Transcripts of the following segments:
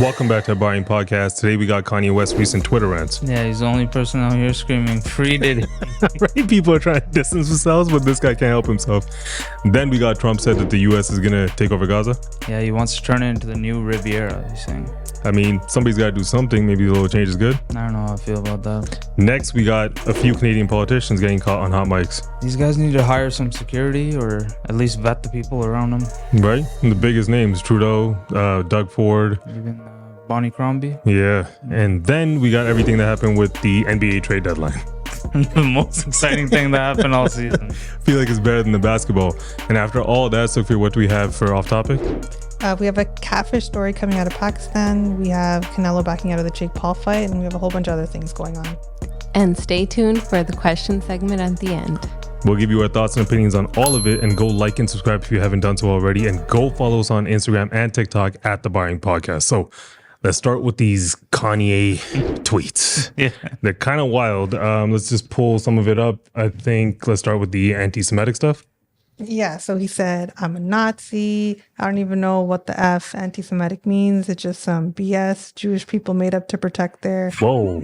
Welcome back to TheBiringPodcast. Today we got Kanye West's recent Twitter rants. Yeah, he's the only person out here screaming, free Diddy. Right? People are trying to distance themselves, but this guy can't help himself. Then we got Trump said that the U.S. is going to take over Gaza. Yeah, he wants to turn it into the new Riviera, he's saying. I mean, somebody's got to do something. Maybe a little change is good. I don't know how I feel about that. Next, we got a few Canadian politicians getting caught on hot mics. These guys need to hire some security or at least vet the people around them. Right? And the biggest names, Trudeau, DougFord. Even Bonnie Crombie. Yeah. And then we got everything that happened with the NBA trade deadline. The most exciting thing that happened all season. I feel like it's better than the basketball. And after all that, Sophia, what do we have for off topic? We have a catfish story coming out of Pakistan. We have Canelo backing out of the JakePaul fight. And we have a whole bunch of other things going on. And stay tuned for the question segment at the end. We'll give you our thoughts and opinions on all of it, and go like and subscribe if you haven't done so already, and go follow us on Instagram and TikTok at TheBiringPodcast. So let's start with these Kanye tweets. Yeah. They're kind of wild. Let's just pull some of it up. I think let's start with the anti-Semitic stuff. Yeah, so he said, I'm a Nazi. I don't even know what the F anti-Semitic means. It's just some BS Jewish people made up to protect their Whoa.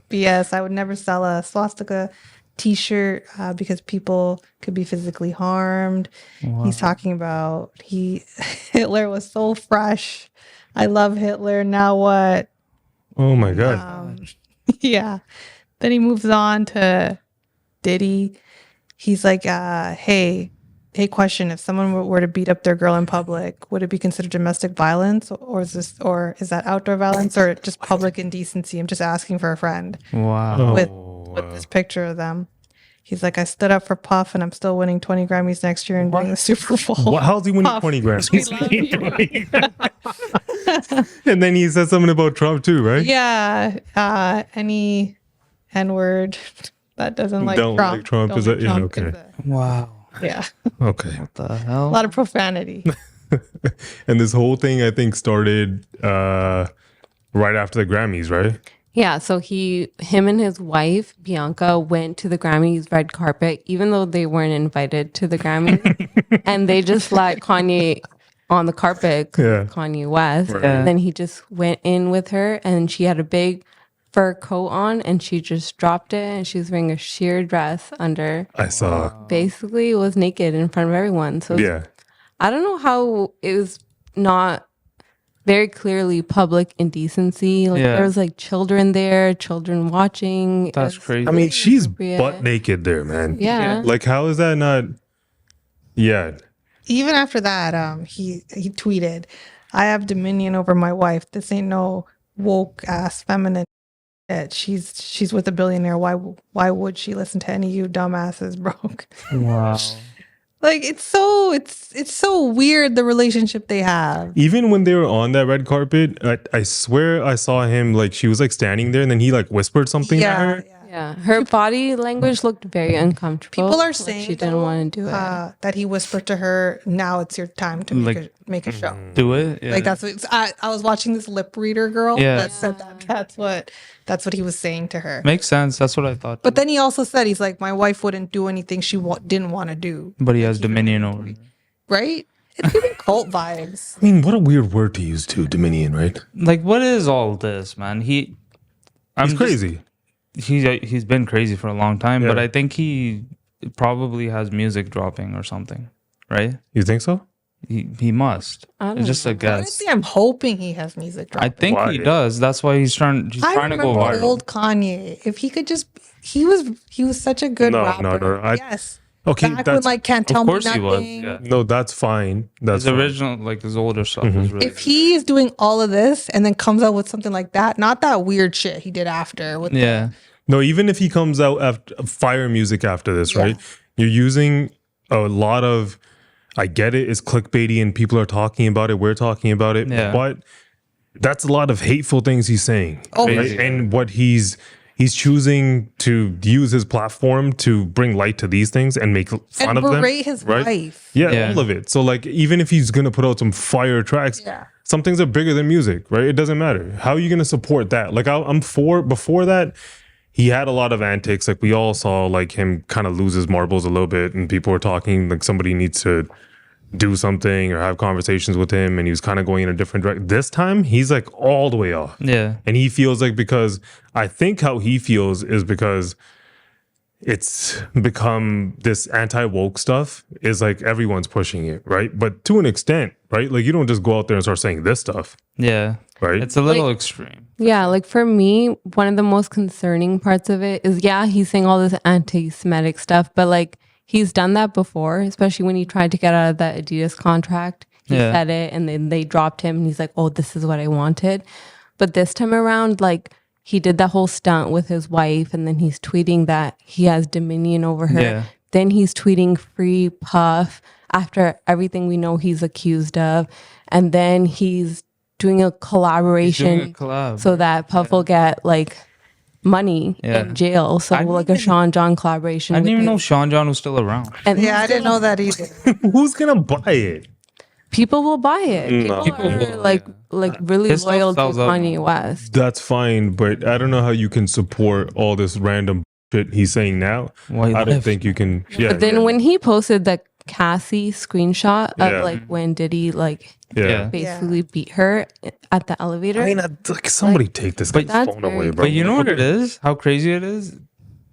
BS. I would never sell a swastika t-shirt because people could be physically harmed. Wow. He's talking about Hitler was so fresh. I love Hitler. Now what? Oh my God. Yeah. Then he moves on to Diddy. He's like, hey, question. If someone were to beat up their girl in public, would it be considered domestic violence, or is that outdoor violence, or just public indecency? I'm just asking for a friend. Wow. With this picture of them. He's like, I stood up for Puff and I'm still winning 20 Grammys next year and doing the Super Bowl. How's he winning Puff. 20 Grammys? And then he said something about Trump too, right? Yeah. Any N-word that doesn't like Don't Trump. like Trump. Is that, yeah, okay. Wow. Yeah. Okay. What the hell? A lot of profanity. And this whole thing, I think, started right after the Grammys, right? Yeah, so him and his wife, Bianca, went to the Grammys red carpet, even though they weren't invited to the Grammys. And they just let Kanye on the carpet, Kanye West. Right. And then he just went in with her, and she had a big fur coat on, and she just dropped it, and she was wearing a sheer dress under. I saw. Basically, was naked in front of everyone. So Yeah. I don't know how it was not very clearly public indecency. Like there was like children there, children watching. That's crazy. I mean, she's butt naked there, man. Yeah. Like, how is that not? Yeah. Even after that, he tweeted, I have dominion over my wife. This ain't no woke ass feminine shit. She's with a billionaire. Why would she listen to any of you dumbasses, broke? Wow. Like, it's so weird, the relationship they have. Even when they were on that red carpet, I swear I saw him, like, she was like standing there and then he like whispered something to her. Yeah. Her body language looked very uncomfortable. People are like saying she didn't want to do it. That he whispered to her, now it's your time to make a show. Do it? Yeah. Like, that's what I was watching this lip reader girl that said that's what he was saying to her. Makes sense. That's what I thought. But then he also said, he's like, my wife wouldn't do anything she didn't want to do. But he has dominion over her. Right? It's giving cult vibes. I mean, what a weird word to use too, dominion, right? Like, what is all this, man? He's crazy. He's been crazy for a long time, but I think he probably has music dropping or something, right? You think so? He must. It's just a guess. Honestly, I'm hoping he has music dropping. I think he does. That's why he's trying to go viral. Old Kanye. If he could just, he was such a good rapper. No. Yes. Okay, Back when like Can't Tell Me Nothing. Of course he was. Yeah. No, that's fine. That's his fine. original, like his older stuff, was really. If he is doing all of this and then comes out with something like that, not that weird shit he did after. With No, even if he comes out after fire music after this, right? You're using a lot of. I get it. It's clickbaity and people are talking about it. We're talking about it. Yeah. But that's a lot of hateful things he's saying. Oh, right? And what he's he's choosing to use his platform to bring light to these things and make fun of them. And berate his wife. Yeah, all of it. So like, even if he's gonna put out some fire tracks, some things are bigger than music, right? It doesn't matter. How are you gonna support that? Like, I'm for, before that, he had a lot of antics. Like, we all saw like him kind of lose his marbles a little bit, and people were talking like somebody needs to do something or have conversations with him, and he was kind of going in a different direction. This time he's like all the way off. Yeah. And he feels like, because I think how he feels is because it's become this anti-woke stuff is like everyone's pushing it, right? But to an extent, right? Like, you don't just go out there and start saying this stuff. Yeah. Right. It's a little extreme. Yeah, like for me, one of the most concerning parts of it is, he's saying all this anti-Semitic stuff, but like, he's done that before, especially when he tried to get out of that Adidas contract. He said it, and then they dropped him, and he's like, oh, this is what I wanted. But this time around, like, he did that whole stunt with his wife, and then he's tweeting that he has dominion over her. Yeah. Then he's tweeting free Puff after everything we know he's accused of. And then he's doing a collaboration so that Puff will get, like, money in jail. So like a Sean John collaboration. I didn't even know Sean John was still around. And I didn't know that either. Who's gonna buy it? People will buy it. People are like really His stuff loyal to sells out. Kanye West. That's fine, but I don't know how you can support all this random shit he's saying now. I don't think you can. Yeah. But then when he posted the Cassie screenshot of like when Diddy basically beat her at the elevator. I mean, like, somebody take this guy's phone away, bro. But you know what it is? How crazy it is?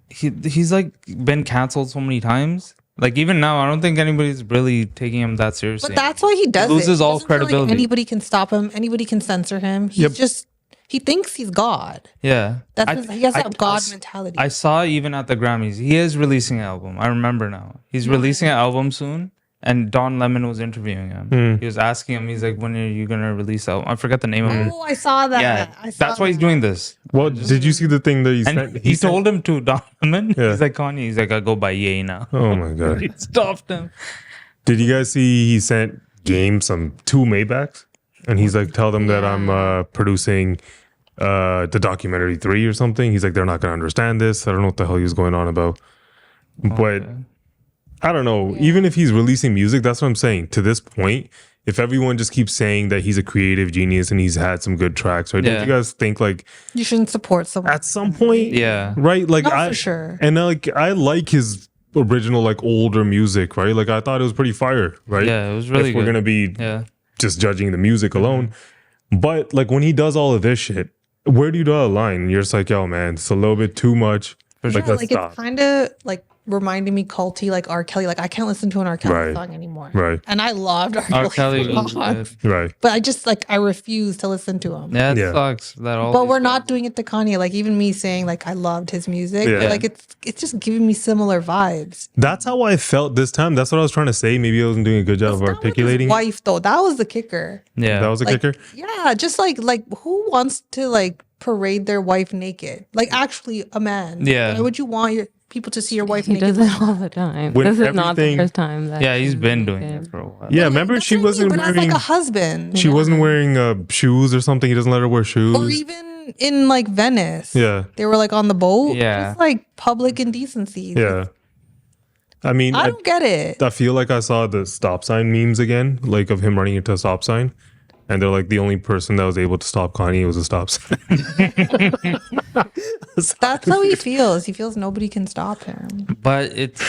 He's like been canceled so many times. Like, even now, I don't think anybody's really taking him that seriously. But that's why he does loses it. all Doesn't feel like credibility. anybody can stop him. Anybody can censor him. He's just, he thinks he's God. Yeah. He has that God mentality. I saw even at the Grammys, he is releasing an album. I remember now. He's releasing an album soon. And Don Lemon was interviewing him. He was asking him, he's like, when are you going to release the album? I forget the name of it. Oh, I saw that. Yeah, that's why he's doing this. Well, did you see the thing that he And sent? he told him to Don Lemon. Yeah. He's like, Kanye, he's like, I go by Ye now. Oh my God. He stopped him. Did you guys see he sent Game some 2 Maybachs? And he's like, tell them that I'm producing the documentary 3 or something. He's like, they're not going to understand this. I don't know what the hell he was going on about. But I don't know. Even if he's releasing music, that's what I'm saying. To this point, if everyone just keeps saying that he's a creative genius and he's had some good tracks, right? Don't you guys think like you shouldn't support someone at some point? Yeah. Right? Like, for sure. And I like his original, like, older music, right? Like, I thought it was pretty fire, right? Yeah, it was really if we're good. gonna be just judging the music alone. But like, when he does all of this shit, where do you draw a line? You're just like, yo, man, it's a little bit too much. Like, let's stop. it's kind of like reminding me culty, like R. Kelly. Like, I can't listen to an R. Kelly Right. song anymore. Right. And I loved R. Kelly was songs. good. Right. But I just I refuse to listen to him. Yeah, it Yeah. sucks. That all. But we're not doing it to Kanye. Like, even me saying like I loved his music, Yeah. like it's just giving me similar vibes. That's how I felt this time. That's what I was trying to say. Maybe I wasn't doing a good job of Not with his articulating. wife though, that was the kicker. Yeah. That was a Like, kicker. yeah, just like who wants to like parade their wife naked? Like, actually, a man. Yeah. Why would you want your people to see your wife He naked? does it all the time. When This is not the everything- first time that Yeah, he's been doing it for a while. Yeah, remember That's she what I mean, wasn't but as wearing like a husband. she wasn't wearing shoes or something. He doesn't let her wear shoes. Or even in like Venice. Yeah. They were like on the boat. Yeah. Just like public indecency. Yeah. I mean, I don't get it. I feel like I saw the stop sign memes again, like of him running into a stop sign. And they're like, the only person that was able to stop Kanye was a stop sign. That's how he feels. He feels nobody can stop him. But it's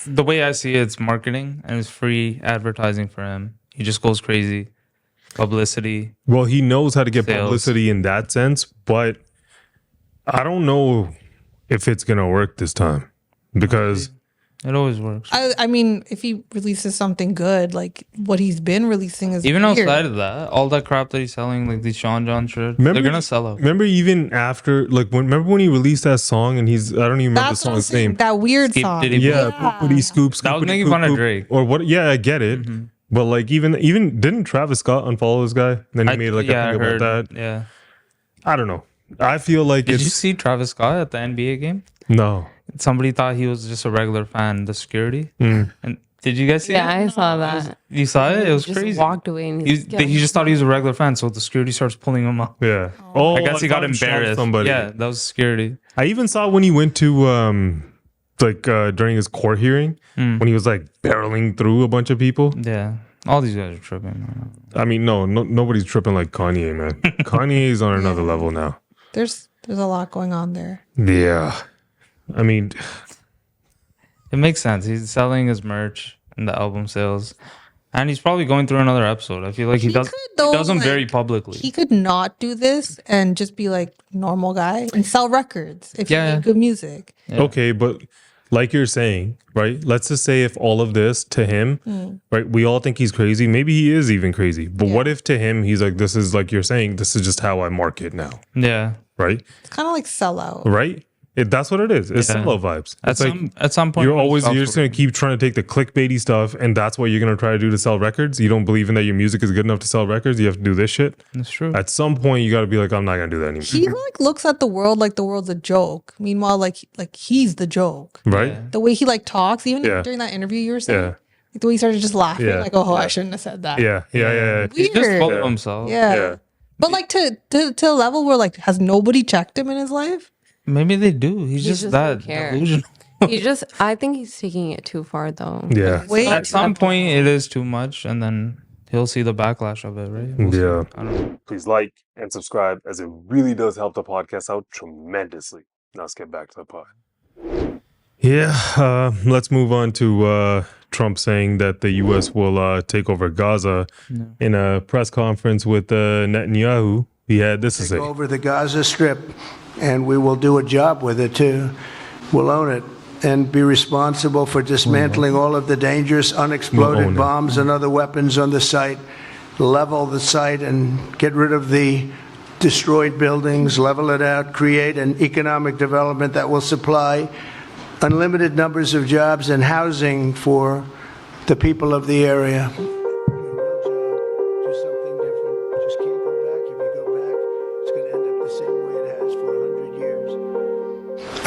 the way I see it, it's marketing and it's free advertising for him. He just goes crazy. Publicity. Well, he knows how to get Sales. publicity in that sense, but I don't know if it's going to work this time because It always works. I mean, if he releases something good, like what he's been releasing is Even weird. outside of that, all that crap that he's selling, like these Sean John shit, Remember- they're gonna sell out. remember even after, like, remember when he released that song and I don't even remember That's the what I'm song's saying. name. That weird Skip song. Diddy Yeah, Yeah. Poopity Scoop. That was Scoopity making Poop fun of Poop. Drake. Or what? Yeah, I get it. But like, even didn't Travis Scott unfollow this guy? Then he made like a I thing heard about that. Yeah. I don't know. I feel like Did you it's see Travis Scott at the NBA game? no. Somebody thought he was just a regular fan, the security, and Did you guys see Yeah, it? I saw that. You saw it? It was Just crazy. walked away and He just thought he was a regular fan, so the security starts pulling him up. Yeah. Oh, I guess he got thought shot embarrassed. Somebody. Yeah, that was security. I even saw when he went to during his court hearing when he was like barreling through a bunch of people. Yeah. All these guys are tripping. Man. I mean, no, nobody's tripping like Kanye, man. Kanye's on another level now. There's a lot going on there. Yeah. I mean, It makes sense. He's selling his merch and the album sales. And he's probably going through another episode. I feel like he does them very publicly. He could not do this and just be like normal guy and sell records if he made good music. Yeah. okay, but like you're saying, right? Let's just say if all of this to him, right? We all think he's crazy. Maybe he is even crazy. But what if to him, he's like, this is like you're saying, this is just how I market now, Yeah. right? It's kind of like sellout. Right? That's what it is. It's solo vibes. It's At some point, you're just going to keep trying to take the clickbaity stuff, and that's what you're going to try to do to sell records. You don't believe in that your music is good enough to sell records. You have to do this shit. That's true. At some point, you got to be like, I'm not going to do that anymore. He like looks at the world like the world's a joke. Meanwhile, like he's the joke. Right? Yeah. The way he like talks, even during that interview you were saying, Yeah. like the way he started just laughing, Yeah. like, oh, I shouldn't have said that. Yeah. He's just Weird. full of himself. Yeah. Yeah. But like to a level where like has nobody checked him in his life? Maybe they do. He's just just that don't care. delusional. I think he's taking it too far though. Yeah. Wait. At some point, it is too much, and then he'll see the backlash of it, right? We'll see. Yeah. I don't know. Please like and subscribe, as it really does help the podcast out tremendously. Now let's get back to the pod. Yeah, let's move on to Trump saying that the U.S. will take over Gaza. In a press conference with Netanyahu, he had this to say. Over the Gaza Strip, and we will do a job with it too. We'll own it and be responsible for dismantling all of the dangerous unexploded bombs and other weapons on the site, level the site and get rid of the destroyed buildings, level it out, create an economic development that will supply unlimited numbers of jobs and housing for the people of the area.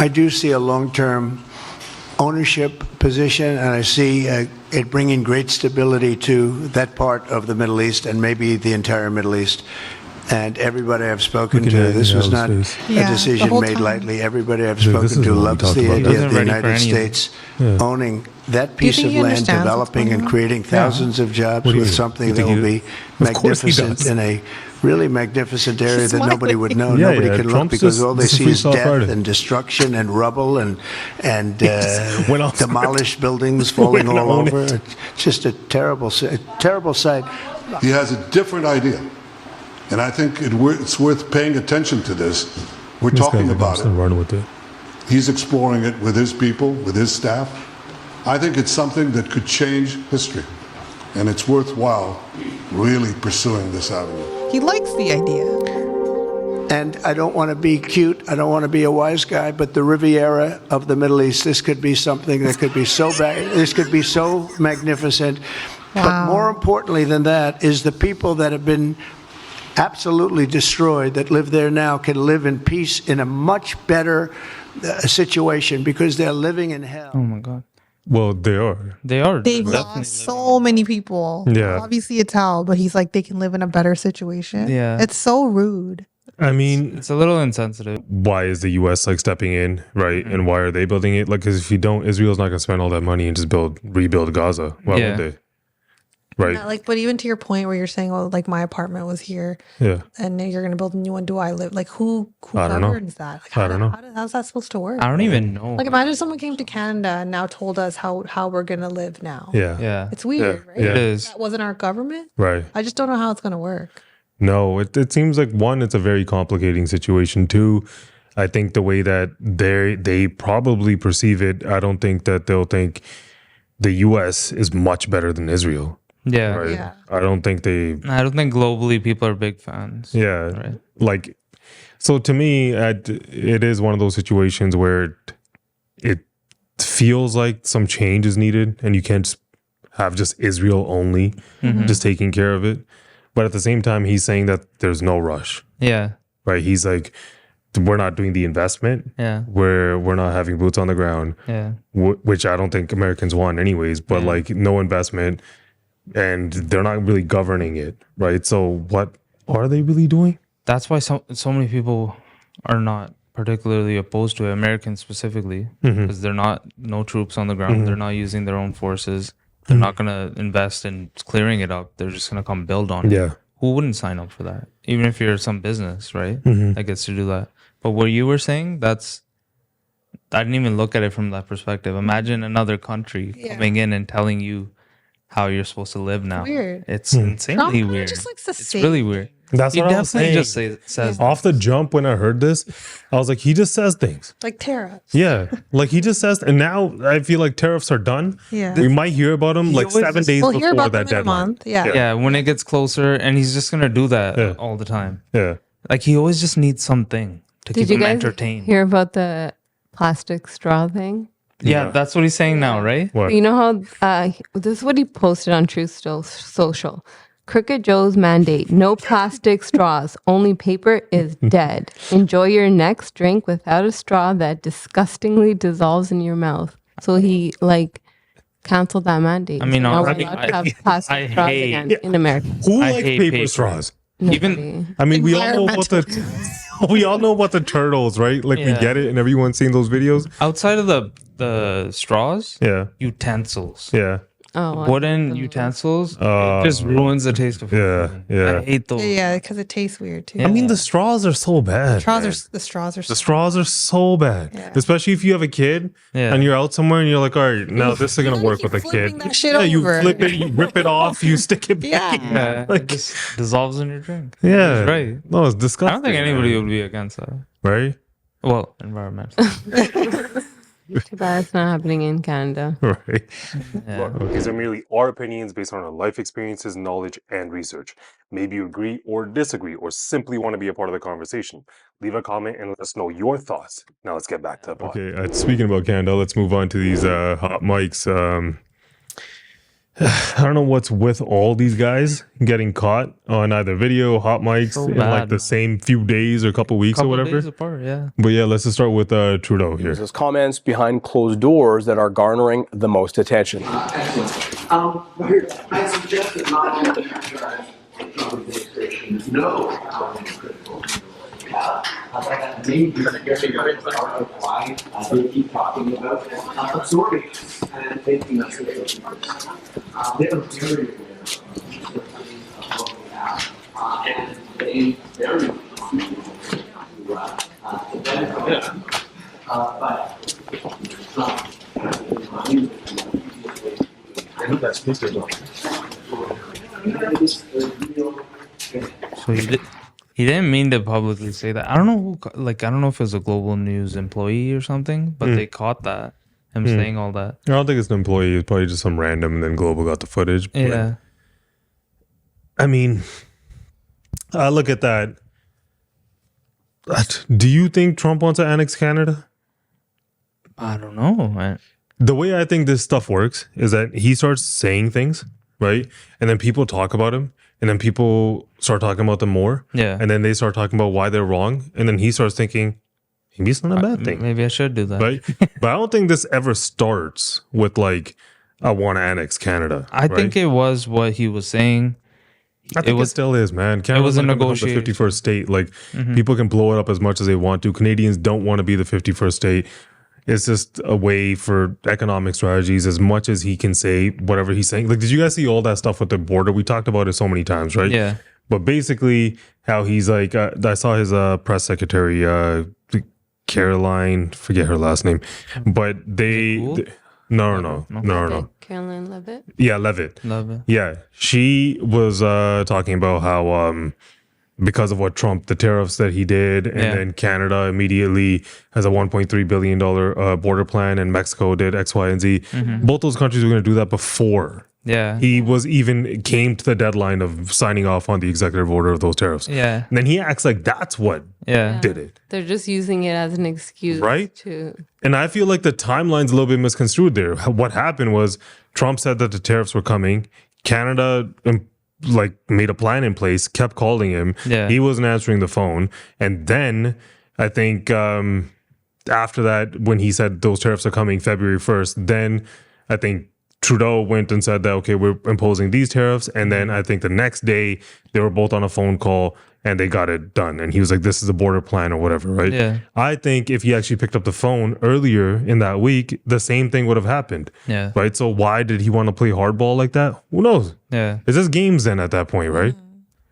I do see a long-term ownership position, and I see it bringing great stability to that part of the Middle East and maybe the entire Middle East. And everybody I've spoken to, this was not a decision made lightly. Everybody I've spoken to loves the idea of the United States owning that piece of land, developing and creating thousands of jobs with something that will be magnificent in a really magnificent area that nobody would know. Nobody can look because all they see is death and destruction and rubble and demolished buildings falling all over. It's just a terrible sight. He has a different idea. And I think it's worth paying attention to this. We're talking about it. He's exploring it with his people, with his staff. I think it's something that could change history. And it's worthwhile really pursuing this avenue. He likes the idea. And I don't want to be cute. I don't want to be a wise guy, but the Riviera of the Middle East, this could be something that could be so bad. This could be so magnificent. Wow. But more importantly than that is the people that have been absolutely destroyed that live there now can live in peace in a much better situation because they're living in hell. Oh my God. Well, they are. They've lost so many people. Yeah. Obviously it's hell, but he's like, they can live in a better situation. Yeah. It's so rude. I mean, It's a little insensitive. why is the U.S. like stepping in, right? And why are they building it? Like, because if you don't, Israel's not going to spend all that money and just rebuild Gaza. Why would they? Right. Yeah, like, but even to your point where you're saying, well, like my apartment was here, and then you're going to build a new one. Do I live? Like, who I don't know. governs that? Like, I don't know. How's that supposed to work? I don't even know. Like, imagine someone came to Canada and now told us how we're going to live now. Yeah. It's weird, right? It is. That wasn't our government. Right. I just don't know how it's going to work. No, it seems like one, it's a very complicating situation. Two, I think the way that they probably perceive it, I don't think that they'll think the U.S. is much better than Israel. Yeah. Right. Yeah. I don't think globally people are big fans. Yeah. Right. Like, so to me, it is one of those situations where it feels like some change is needed and you can't have just Israel only just taking care of it. But at the same time, he's saying that there's no rush. Yeah. Right. He's like, we're not doing the investment. Yeah. We're not having boots on the ground. Yeah. Which I don't think Americans want anyways, but like no investment, and they're not really governing it, right? So what are they really doing? That's why so many people are not particularly opposed to it, Americans specifically, because they're no troops on the ground. They're not using their own forces. They're not going to invest in clearing it up. They're just going to come build on it. Yeah. Who wouldn't sign up for that? Even if you're some business, right? That gets to do that. But what you were saying, I didn't even look at it from that perspective. Imagine another country coming in and telling you how you're supposed to live now. Weird. It's insanely Trump weird. just likes to It's say really weird. That's He what I was definitely saying. just says Off the jump when I heard this, I was like, he just says things. like tariffs. Yeah. Like he just says, and now I feel like tariffs are done. Yeah. We might hear about them like always 7 just- days We'll hear before about them that in a deadline. month. Yeah. Yeah, when it gets closer, and he's just gonna do that Yeah. all the time. Yeah. Like he always just needs something to Did keep you him guys entertained. hear about the plastic straw thing? Yeah, that's what he's saying now, right? What? You know how this is what he posted on Truth Social. Crooked Joe's mandate: no plastic straws, only paper is dead. Enjoy your next drink without a straw that disgustingly dissolves in your mouth. So he canceled that mandate. I mean, So now we're I mean, allowed to have plastic I straws hate- again in America. Who I likes hate paper paper. straws? Even I mean, we all know about we all know about the turtles, right? Like we Yeah. get it, and everyone's seen those videos. outside of the straws, Yeah. utensils, Yeah. Oh, wooden utensils, it just ruins the taste of food. Yeah. Yeah. I hate those. Yeah, because it tastes weird too. I mean, the straws are so bad. The straws are The straws are so bad, Yeah. especially if you have a kid Yeah. and you're out somewhere and you're like, all right, now this is gonna work with a kid. flipping that shit Yeah, you over. flip it, you rip it off, you stick it back. Yeah. Yeah, Like- it just dissolves in your drink. Yeah, He's right. No, it's I disgusting. don't think anybody would be against that. right, Well, environmental. too bad it's not happening in Canada. right. Yeah. Look, these are merely our opinions based on our life experiences, knowledge, and research. Maybe you agree or disagree, or simply want to be a part of the conversation. Leave a comment and let us know your thoughts. Now let's get back to the pod. Okay, speaking about Canada, let's move on to these hot mics. I don't know what's with all these guys getting caught on either video, hot mics, So in bad, like the man. same few days or couple weeks or Couple whatever. days apart, yeah. But yeah, let's just start with Trudeau here. There's comments behind closed doors that are garnering the most attention. I suggested not in the Trump administration. No, critical. Maybe why they keep talking about absorbing and taking us with those numbers. They're very aware of what we have, and they very to benefit them. But I think that's Mr. So he didn't mean to publicly say that. I don't know who, I don't know if it was a Global News employee or something, but they caught that, him saying all that. I don't think it's an employee. It's probably just some random, and then Global got the footage. But, Yeah. I mean, I look at that. Do you think Trump wants to annex Canada? I don't know, man. The way I think this stuff works is that he starts saying things, right? And then people talk about him, and then people start talking about them more. Yeah. And then they start talking about why they're wrong. And then he starts thinking, maybe it's not a bad thing. Maybe I should do that. Right? But I don't think this ever starts with like, I want to annex Canada. I think it was what he was saying. I think it still is, man. Canada was a the negotiation. 51st state. Like, people can blow it up as much as they want to. Canadians don't want to be the 51st state. It's just a way for economic strategies, as much as he can say whatever he's saying. Like, did you guys see all that stuff with the border? We talked about it so many times, right? Yeah. But basically, how he's like, I saw his press secretary, Caroline, forget her last name, but Gould? No. Caroline Levitt. Yeah, Levitt. Love it. Yeah, she was talking about how because of what Trump, the tariffs that he did, and Yeah. then Canada immediately has a $1.3 billion border plan, and Mexico did X, Y, and Z. Both those countries were going to do that before Yeah. he came to the deadline of signing off on the executive order of those tariffs. Yeah. And then he acts like that's what Yeah. did it. They're just using it as an excuse, Right? To And I feel like the timeline's a little bit misconstrued there. What happened was Trump said that the tariffs were coming. Canada made a plan in place, kept calling him. Yeah. He wasn't answering the phone. And then I think after that, when he said those tariffs are coming February 1st, then I think Trudeau went and said that, okay, we're imposing these tariffs. And then I think the next day they were both on a phone call and they got it done. And he was like, this is a border plan or whatever, right? Yeah. I think if he actually picked up the phone earlier in that week, the same thing would have happened. Yeah. Right? So why did he want to play hardball like that? Who knows? Yeah. It's just games then at that point, right?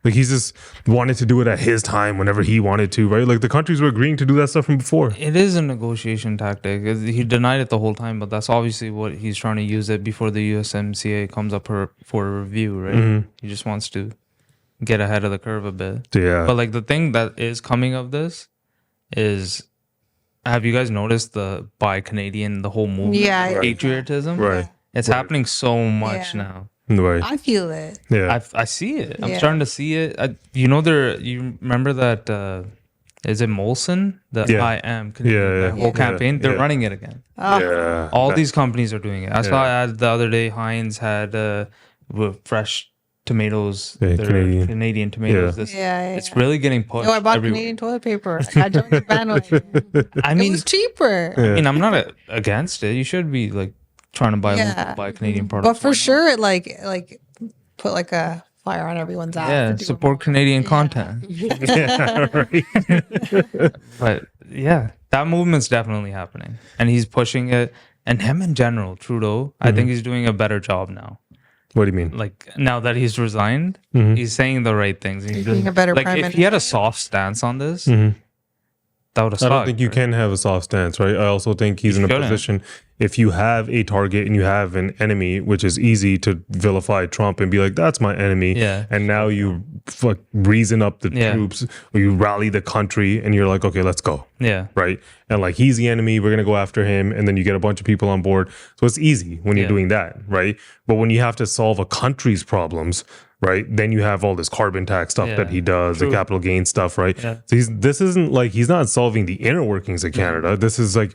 Like he's just wanted to do it at his time whenever he wanted to, right? Like the countries were agreeing to do that stuff from before. It is a negotiation tactic. He denied it the whole time, but that's obviously what he's trying to use it before the USMCA comes up for a review, right? He just wants to get ahead of the curve a bit. Yeah. But like the thing that is coming of this is, have you guys noticed the Buy Canadian, the whole movement? Yeah. Patriotism? Right. It's happening so much now. Right. I feel it. Yeah. I see it. I'm Yeah. starting to see it. You remember that, is it Molson? The Yeah. I am Canadian, Yeah, that whole yeah. campaign. They're Yeah. running it again. Yeah. All these companies are doing it. I saw Yeah. an ad the other day. Heinz had with fresh tomatoes, Yeah, their Canadian tomatoes. Yeah. This, Yeah. It's really getting pushed. No, I bought everywhere. Canadian toilet paper. I joined the bandwagon. I It mean, was cheaper. I mean, I'm not against it. You should be like trying to buy Canadian products. But for Why not? sure, it like put like a fire on everyone's ass. Yeah, to do it support more. Canadian content. Yeah. Right. But yeah, that movement's definitely happening, and he's pushing it. And him in general, Trudeau, I think he's doing a better job now. What do you mean? Like now that he's resigned, he's saying the right things. He's being a better like prime if he had a minister. soft stance on this, that would have I sucked. don't think you can have a soft stance, right? I also think he's in a shouldn't. position, if you have a target and you have an enemy, which is easy to vilify Trump and be like, that's my enemy. Yeah. And now you reason up the Yeah. troops or you rally the country and you're like, okay, let's go. Yeah. Right. And like, he's the enemy. We're going to go after him. And then you get a bunch of people on board. So it's easy when you're Yeah. doing that. Right. But when you have to solve a country's problems, right, then you have all this carbon tax stuff Yeah. that he does, the capital gain stuff. Right. Yeah. So this isn't like, he's not solving the inner workings of Canada. This is like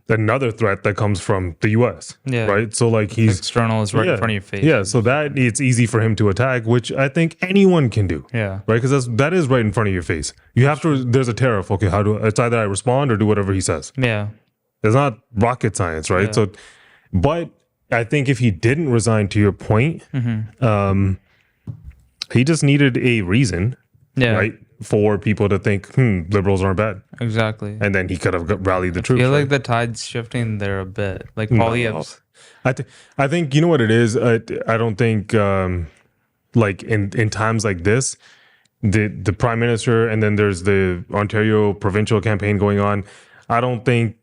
another threat that comes from the US. Yeah. Right. So like he's External is right in front of your face. Yeah. So that it's easy for him to attack, which I think anyone can do. Yeah. Right. Because that is right in front of your face. You have to, there's a tariff. Okay. It's either I respond or do whatever he says. Yeah. It's not rocket science. Right. Yeah. So, but I think if he didn't resign, to your point, he just needed a reason. Yeah. Right. For people to think, liberals aren't bad. Exactly. And then he could have rallied the I troops. feel right? like the tide's shifting there a bit. Like Poilievre's. I think you know what it is. I don't think like in times like this, the prime minister and then there's the Ontario provincial campaign going on. I don't think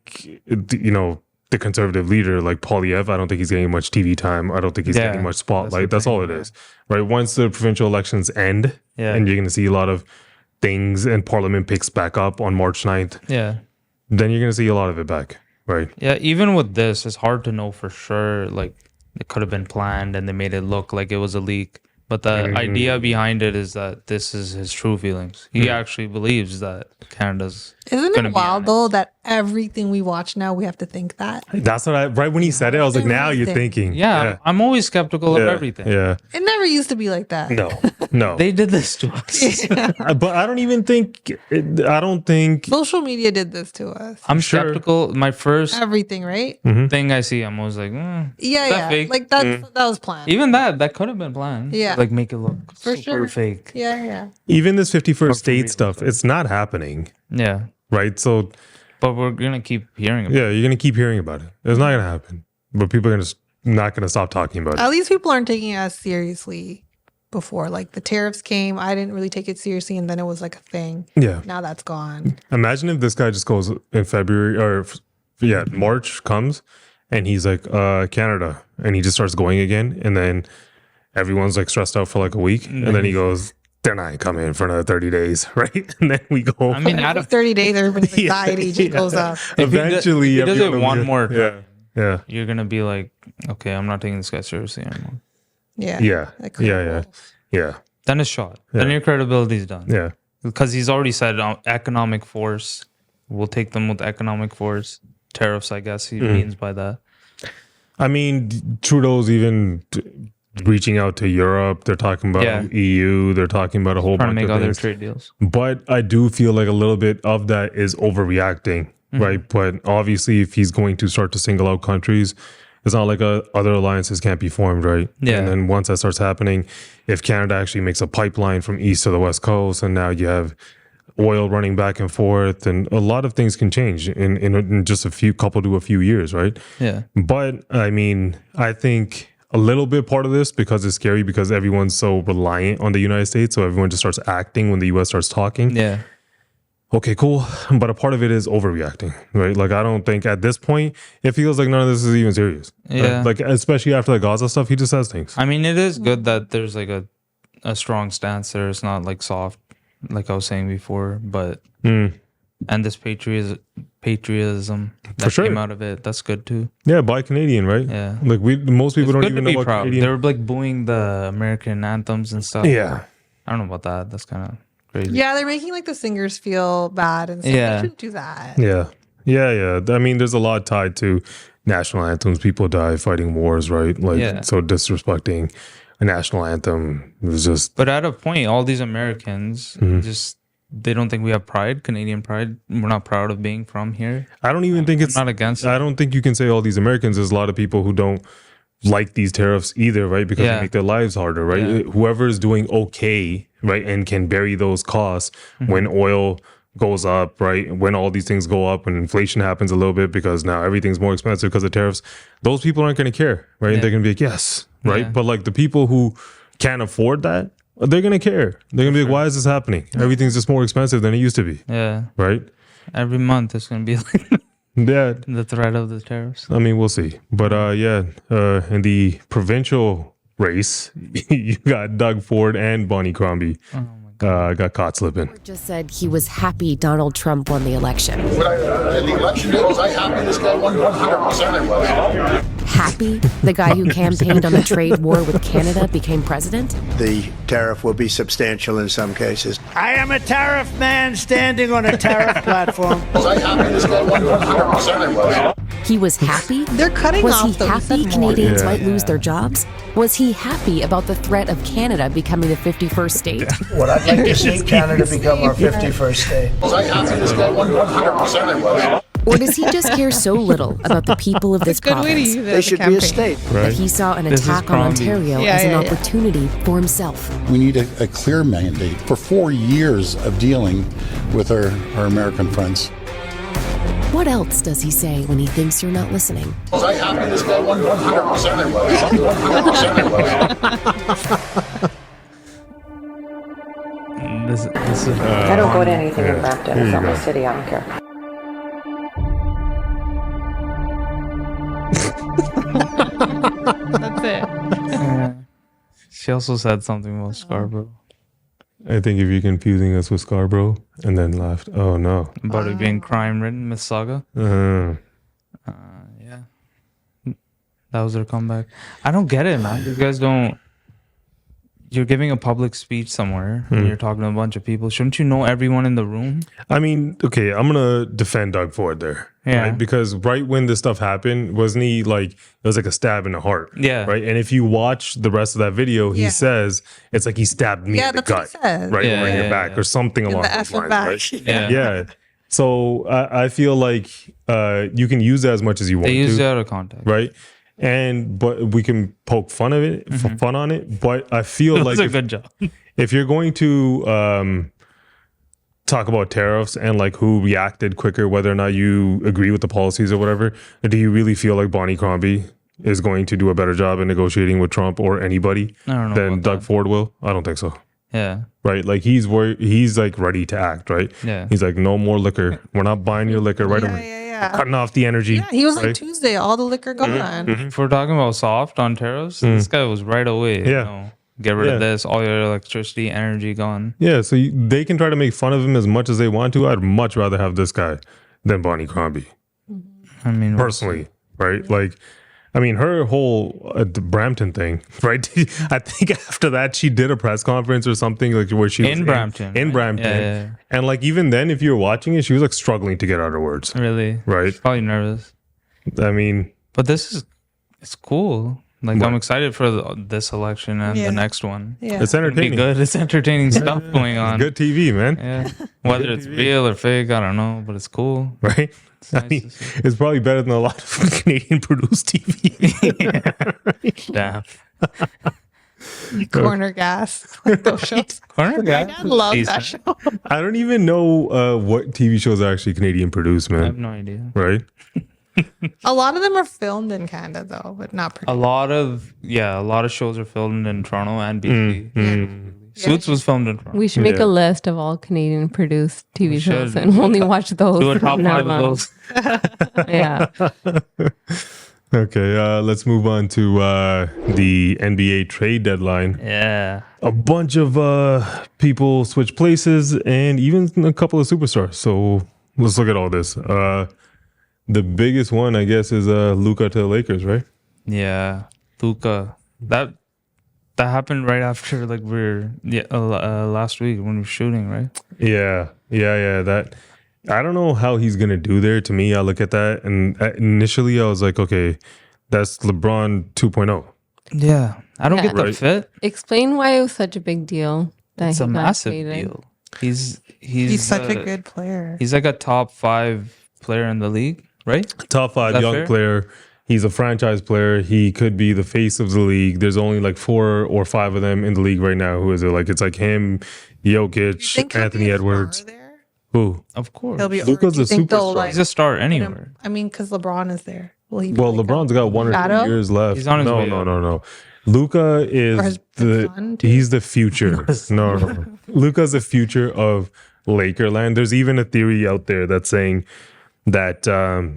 the conservative leader like Poilievre. I don't think he's getting much TV time. I don't think he's getting much spotlight. That's all it is, right? Once the provincial elections end, and you're going to see a lot of things and Parliament picks back up on March 9th. Yeah. Then you're going to see a lot of it back. Right. Yeah, even with this, it's hard to know for sure. Like, it could have been planned and they made it look like it was a leak. But the idea behind it is that this is his true feelings. He actually believes that Canada's Isn't gonna it be wild annexed. though that everything we watch now we have to think that? That's what right when he said it, I was like, now you're Everything. thinking. Yeah, I'm always skeptical of everything. Yeah. It never used to be like that. No. They did this to us. But I don't even think, I don't think. Social media did this to us. I'm skeptical. My first Everything, right? thing I see, I'm always like, Yeah, is that yeah. fake? Like that was planned. Even that could have been planned. Yeah. Like make it look For super sure. fake. Yeah, yeah. Even this 51st state real stuff, stuff. it's not happening. Yeah. Right. So, But we're gonna keep hearing about it. yeah, you're going to keep hearing about it. It's not going to happen. But people are not going to stop talking about At it. least people aren't taking it as seriously before. Like the tariffs came, I didn't really take it seriously, and then it was like a thing. Yeah. Now that's gone. Imagine if this guy just goes in February or, March comes and he's like, Canada. And he just starts going again. And then everyone's like stressed out for like a week. And then he goes, they're not coming for another 30 days. Right. And then we go. I mean, Every 30 days, everybody's anxiety just goes up. eventually, if he does it everyone will one get- more time, Yeah. you're gonna be like, okay, I'm not taking this guy seriously anymore. Yeah. Yeah. Like Yeah. Yeah. Then it's shot. Then your credibility's done. Yeah. Because he's already said economic force. We'll take them with economic force. Tariffs, I guess he means by that. I mean, Trudeau's even reaching out to Europe. They're talking about EU. They're talking about a whole Trying to bunch make of other things. trade deals. But I do feel like a little bit of that is overreacting, right? But obviously, if he's going to start to single out countries, it's not like other alliances can't be formed, right? Yeah. And then once that starts happening, if Canada actually makes a pipeline from east to the west coast, and now you have oil running back and forth, and a lot of things can change in just a few years, right? Yeah. But I mean, I think a little bit part of this because it's scary because everyone's so reliant on the United States, so everyone just starts acting when the US starts talking. Yeah. Okay, cool. But a part of it is overreacting, right? Like, I don't think at this point it feels like none of this is even serious. Yeah. Right? Like, especially after the Gaza stuff, he just says things. I mean, it is good that there's like a strong stance there. It's not like soft, like I was saying before, but and this patriotism that sure. came out of it, that's good too. Yeah, buy Canadian, right? Yeah. Like most people It's don't good even to know be what proud. Canadian. They were like booing the American anthems and stuff. Yeah. I don't know about that. That's kind of crazy. Yeah, they're making like the singers feel bad and stuff. Yeah. They shouldn't do that. Yeah. I mean, there's a lot tied to national anthems. People die fighting wars, right? Like, so disrespecting a national anthem was just. But at a point, all these Americans they don't think we have pride, Canadian pride. We're not proud of being from here. I don't even think it's not against it. I don't think you can say all these Americans. There's a lot of people who don't like these tariffs either, right? Because they make their lives harder, right? Yeah. Whoever is doing okay, right, and can bury those costs when oil goes up, right? When all these things go up, when inflation happens a little bit because now everything's more expensive because of tariffs, those people aren't going to care, right? Yeah. They're going to be like, yes, right? Yeah. But like the people who can't afford that, they're going to care. They're going to be like, why is this happening? Everything's just more expensive than it used to be, Yeah. right? Every month it's going to be like Yeah. the threat of the tariffs. I mean, we'll see. But in the provincial race, you got DougFord and Bonnie Crombie got caught slipping. Just said he was happy Donald Trump won the election. When the election day, was I happy this guy won? 100% I was. Happy the guy who campaigned on a trade war with Canada became president? The tariff will be substantial in some cases. I am a tariff man standing on a tariff platform. Was I happy this guy won? 100% I was. He was happy? They're cutting Was off he though. happy Canadians might lose their jobs? Was he happy about the threat of Canada becoming the 51st state? What I'd like to see Canada become our 51st state. Was I happy this guy won? 100% I was. Or does he just care so little about the people of this Good way to province use it They as a should be a campaign. state. that he saw an This is attack on Crombie. Ontario Yeah, as an yeah, yeah. opportunity for himself? We need a clear mandate for 4 years of dealing with our American friends. What else does he say when he thinks you're not listening? Was I happy this guy won? 100% I was. 100% I was. This is I don't go to anything in Brampton. It's not my city. I don't care. That's it. She also said something about Scarborough. I think if you're confusing us with Scarborough and then laughed, oh no. About it being crime-ridden, Mississauga. Yeah. That was their comeback. I don't get it, man. You guys don't... You're giving a public speech somewhere and you're talking to a bunch of people. Shouldn't you know everyone in the room? I mean, okay, I'm going to defend DougFord there. Yeah. Right? Because right when this stuff happened, wasn't he like, it was like a stab in the heart. Yeah. Right. And if you watch the rest of that video, he says it's like he stabbed me in the that's what gut. he said. Right. Yeah, or in your yeah, back yeah. or something along the those effing lines. back. Right? Yeah. Yeah. So I feel like you can use that as much as you want They use to. it out of context. Right. But we can poke fun of it, fun on it. But I feel That like was a good job. if you're going to talk about tariffs and like who reacted quicker, whether or not you agree with the policies or whatever, do you really feel like Bonnie Crombie is going to do a better job in negotiating with Trump or anybody I don't know than about DougFord will? I don't think so. Yeah. Right? Like he's like ready to act, right? Yeah. He's like, no more liquor. We're not buying your liquor right Yeah, away. yeah. Cutting off the energy. Yeah, he was like right? Tuesday, all the liquor gone. If we're talking about soft on tariffs, this guy was right away. Yeah. You know, get rid of this, all your electricity, energy gone. Yeah, so they can try to make fun of him as much as they want to. I'd much rather have this guy than Bonnie Crombie. I mean, Personally, right? Like, I mean, her whole the Brampton thing, right? I think after that, she did a press conference or something like where she was in Brampton. In right? Brampton. Yeah. And like, even then, if you were watching it, she was like struggling to get out her words. Really? Right. She's probably nervous. I mean, but it's cool. Like, I'm excited for this election and the next one. Yeah. It's entertaining. Good. It's entertaining stuff going on. Good TV, man. Yeah. Whether it's real or fake, I don't know, but it's cool. Right? It's nice mean, it's probably better than a lot of Canadian produced TV. Damn. Corner Gas. Like those shows. Corner My Gas. dad loved that show. I don't even know what TV shows are actually Canadian produced, man. I have no idea. Right? A lot of them are filmed in Canada, though, but not produced. A lot of shows are filmed in Toronto and BC. Suits was filmed in Toronto. We should make a list of all Canadian produced TV shows and only watch those. Do a top from 5 now of on. those. Yeah. Okay, let's move on to the NBA trade deadline. Yeah. A bunch of people switch places and even a couple of superstars. So let's look at all this. The biggest one, I guess, is Luka to the Lakers, right? Yeah. Luka. That happened right after last week when we were shooting, right? Yeah. That I don't know how he's gonna do there. To me, I look at that and initially I was like, okay, that's LeBron 2.0. Yeah, I don't get the Right. fit. Explain why it was such a big deal. That It's he a got massive traded. deal. He's such a good player. He's like a top 5 player in the league, right? Top 5 that young fair? player. He's a franchise player. He could be the face of the league. There's only like 4 or 5 of them in the league right now. Who is it? Like it's like him, Jokic, Anthony Edwards. Who? Of course. He'll be. Luka's do you a think they'll, superstar. like, He's a star put him- anywhere. I mean, because LeBron is there. Will he? Well, LeBron's got 1 or 2 Shadow? years left. He's on his way up. No. Luka Or is his son, too? he's the future. No. Luka's the future of Lakerland. There's even a theory out there that's saying that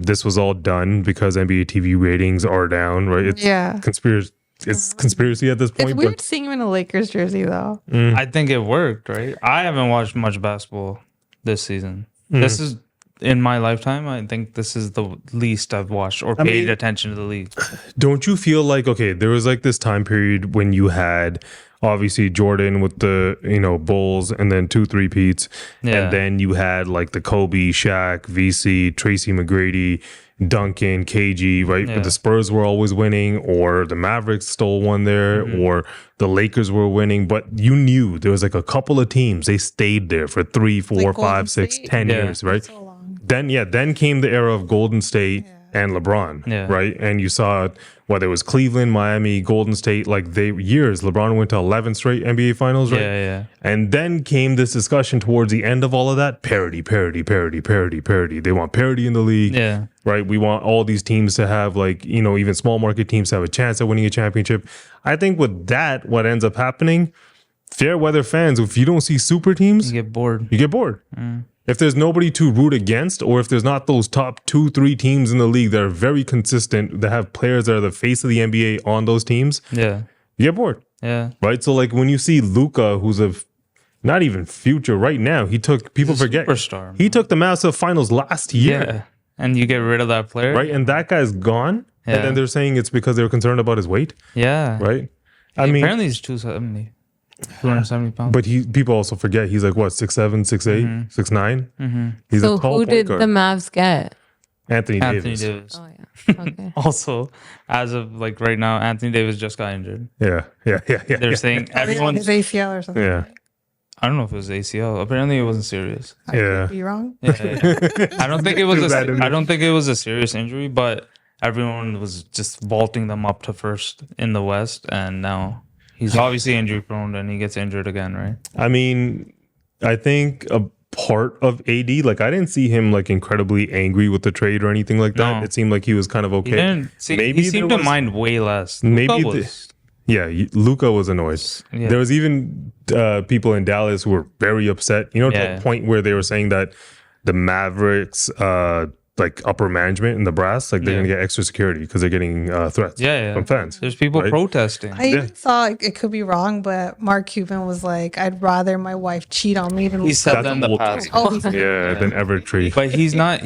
this was all done because NBA TV ratings are down, right? It's conspiracy. It's conspiracy at this point. It's weird seeing him in a Lakers jersey, though. I think it worked, right? I haven't watched much basketball this season. This is in my lifetime. I think this is the least I've watched or paid attention to the league. Don't you feel like, okay, there was like this time period when you had obviously Jordan with the, Bulls and then 2 3-peats. Yeah. And then you had like the Kobe, Shaq, VC, Tracy McGrady, Duncan, KG, right? Yeah. But the Spurs were always winning, or the Mavericks stole one there, or the Lakers were winning. But you knew there was like a couple of teams, they stayed there for 3, 4, Like 5, Golden 6, State? 10 years, right? So long. Then came the era of Golden State and LeBron, right? And you saw whether it was Cleveland, Miami, Golden State, like LeBron went to 11 straight NBA finals, right? Yeah. And then came this discussion towards the end of all of that, parity. They want parity in the league, Yeah. right? We want all these teams to have even small market teams to have a chance at winning a championship. I think with that, what ends up happening, fair weather fans, if you don't see super teams, You get bored. you get bored. If there's nobody to root against, or if there's not those top 2, 3 teams in the league that are very consistent, that have players that are the face of the NBA on those teams, Yeah. you get bored, Yeah. right? So like when you see Luka, who's not even future right now, people forget, superstar, he took the massive finals last year, Yeah. And you get rid of that player. right? And that guy's gone. Yeah. And then they're saying it's because they were concerned about his weight, Yeah. right? I mean, apparently he's 270 pounds. but people also forget he's like what, 6'7", 6'8", 6'9". He's So a tall who point did guard. the Mavs get? Anthony Anthony Davis. Davis. Oh yeah. Okay. Also, as of like right now, Anthony Davis just got injured. Yeah. They're saying everyone's. His ACL or something. Yeah. I don't know if it was ACL. Apparently, it wasn't serious. I Yeah. could be wrong. Yeah. I don't think it was. Too bad, I don't think it was a serious injury, but everyone was just vaulting them up to first in the West, and now he's obviously injury prone, and he gets injured again, right? I mean, I think a part of AD, like I didn't see him like incredibly angry with the trade or anything like that. No. It seemed like he was kind of okay. He didn't. See, he seemed there to was- mind way less. Maybe Luka was. Luka was annoyed. Yeah. There was even people in Dallas who were very upset. To Yeah. the point where they were saying that the Mavericks, like upper management in the brass, like they're Yeah. gonna get extra security because they're getting threats from fans. There's people right? protesting. I even saw, it could be wrong, but Mark Cuban was like, I'd rather my wife cheat on me than He said That's that in the old. past. Oh, he said Yeah, than Evertree. But he's not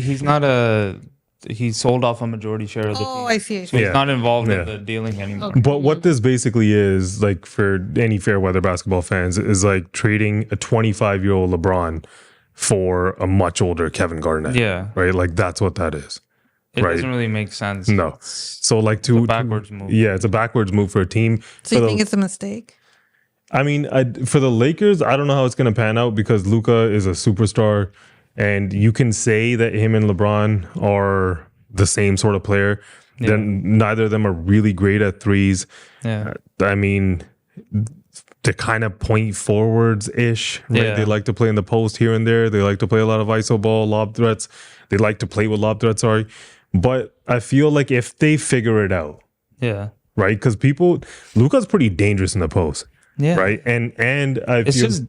he sold off a majority share of the Oh, team. I see. So he's Yeah. not involved Yeah. in the dealing anymore. But what this basically is, like for any fair weather basketball fans, is like trading a 25-year-old LeBron for a much older Kevin Garnett. Yeah. Right? Like that's what that is. It doesn't really make sense. No. So like it's a backwards move. Yeah, it's a backwards move for a team. So you think it's a mistake? I mean, for the Lakers, I don't know how it's going to pan out because Luka is a superstar, and you can say that him and LeBron are the same sort of player. Yeah. Then neither of them are really great at threes. Yeah. I mean, they're kind of point forwards ish. Right? Yeah. They like to play in the post here and there. They like to play a lot of iso ball, lob threats. They like to play with lob threats. Sorry, but I feel like if they figure it out, yeah, right, because Luka's pretty dangerous in the post. Yeah. Right. And it's just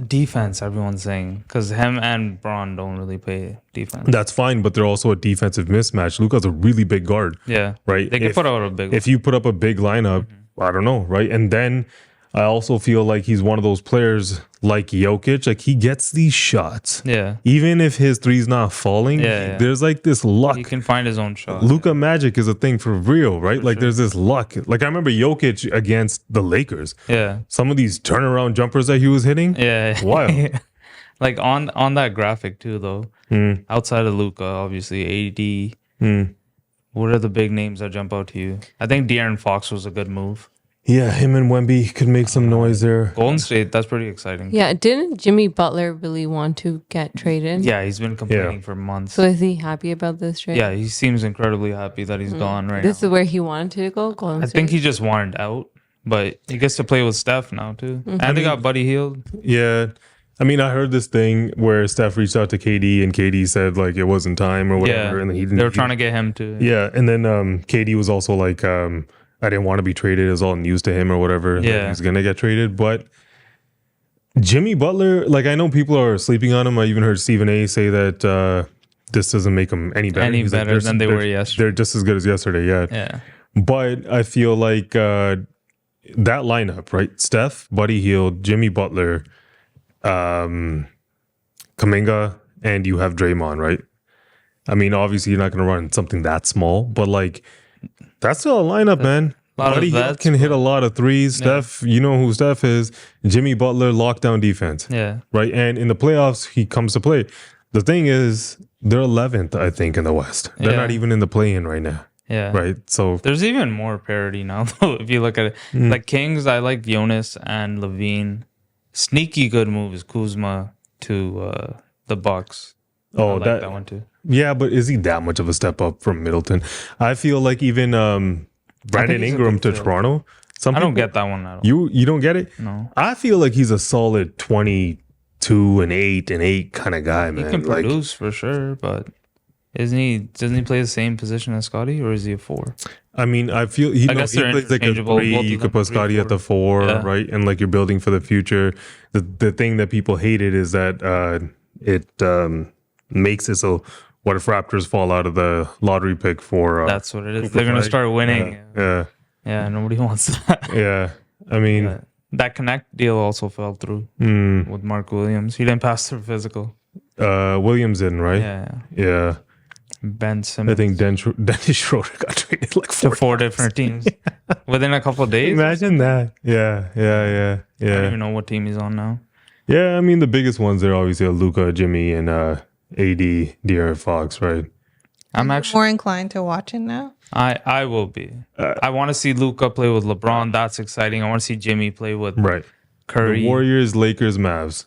defense, everyone's saying, because him and Braun don't really play defense. That's fine, but they're also a defensive mismatch. Luka's a really big guard. Yeah. Right. They can put out a big If you put up a big lineup, I don't know. Right. And then I also feel like he's one of those players like Jokic. Like he gets these shots. Yeah. Even if his three's not falling, there's like this luck. He can find his own shot. Luka magic is a thing for real, right? For like there's this luck. Like I remember Jokic against the Lakers. Yeah. Some of these turnaround jumpers that he was hitting. Yeah. Wild. Like on that graphic too, though. Outside of Luka, obviously AD. What are the big names that jump out to you? I think De'Aaron Fox was a good move. Yeah, him and Wemby could make some noise there. Golden State, that's pretty exciting. Yeah, didn't Jimmy Butler really want to get traded? Yeah, he's been complaining for months. So is he happy about this trade? Yeah, he seems incredibly happy that he's gone right This now. is where he wanted to go? Golden I think he just wanted out, but he gets to play with Steph now too. And they got Buddy Hield. Yeah. I mean, I heard this thing where Steph reached out to KD and KD said like it wasn't time or whatever. Yeah, and he didn't, they were trying to get him to. Yeah, and then KD was also like, I didn't want to be traded. It was all news to him or whatever. Yeah. He was going to get traded. But Jimmy Butler, like I know people are sleeping on him. I even heard Stephen A say that this doesn't make him any better. Any He's better like, than they were yesterday. They're just as good as yesterday, yeah. Yeah. But I feel like that lineup, right? Steph, Buddy Hield, Jimmy Butler, Kuminga, and you have Draymond, right? I mean, obviously you're not going to run something that small, but like that's still a lineup, man. Buddy Hield can hit a lot of threes. Yeah. Steph, you know who Steph is. Jimmy Butler, lockdown defense. Yeah. Right? And in the playoffs, he comes to play. The thing is, they're 11th, I think, in the West. They're not even in the play-in right now. Yeah. Right? So there's even more parity now, though, if you look at it. Like Kings, I like Jonas and Levine. Sneaky good move is Kuzma to the Bucks. Oh, I like that one too. Yeah, but is he that much of a step up from Middleton? I feel like even Brandon Ingram to Toronto. I don't get that one at all. You don't get it? No. I feel like he's a solid 22 and 8 kind of guy, man. He can produce for sure, but doesn't he play the same position as Scotty, or is he a 4? I mean, I feel he plays like a 3. You could put Scotty at the 4, right? And like you're building for the future. The thing that people hated is that it makes it so what if Raptors fall out of the lottery pick for that's what it is. They're gonna start winning. Yeah, nobody wants that. Yeah, I mean that Connect deal also fell through with Mark Williams. He didn't pass through physical. Williams didn't, right? Yeah. Ben Simmons. I think Dennis Schroeder got traded like to 4 different teams within a couple of days. Imagine that. Yeah. I don't even know what team he's on now. Yeah, I mean the biggest ones are obviously Luka, Jimmy, and AD, De'Aaron Fox, right? I'm actually more inclined to watch it now. I will be. I want to see Luka play with LeBron. That's exciting. I want to see Jimmy play with Curry. The Warriors, Lakers, Mavs.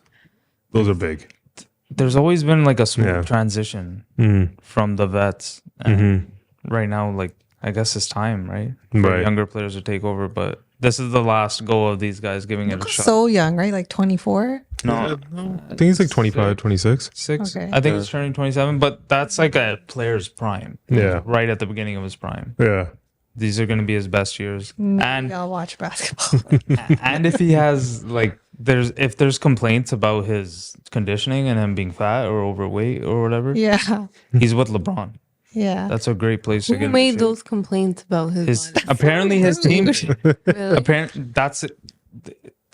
Those are big. There's always been like a smooth transition from the vets. And right now, like I guess it's time, right? For younger players to take over, but this is the last go of these guys giving it a shot. So young, right? Like 24? No. I think he's like 25, 26. 6. Okay. I think he's turning 27, but that's like a player's prime. Yeah. Right at the beginning of his prime. Yeah. These are going to be his best years. And I'll watch basketball. And if he has like if there's complaints about his conditioning and him being fat or overweight or whatever. Yeah. He's with LeBron. Yeah. That's a great place to get. Who made those complaints about his body? Apparently his team. Really? Apparently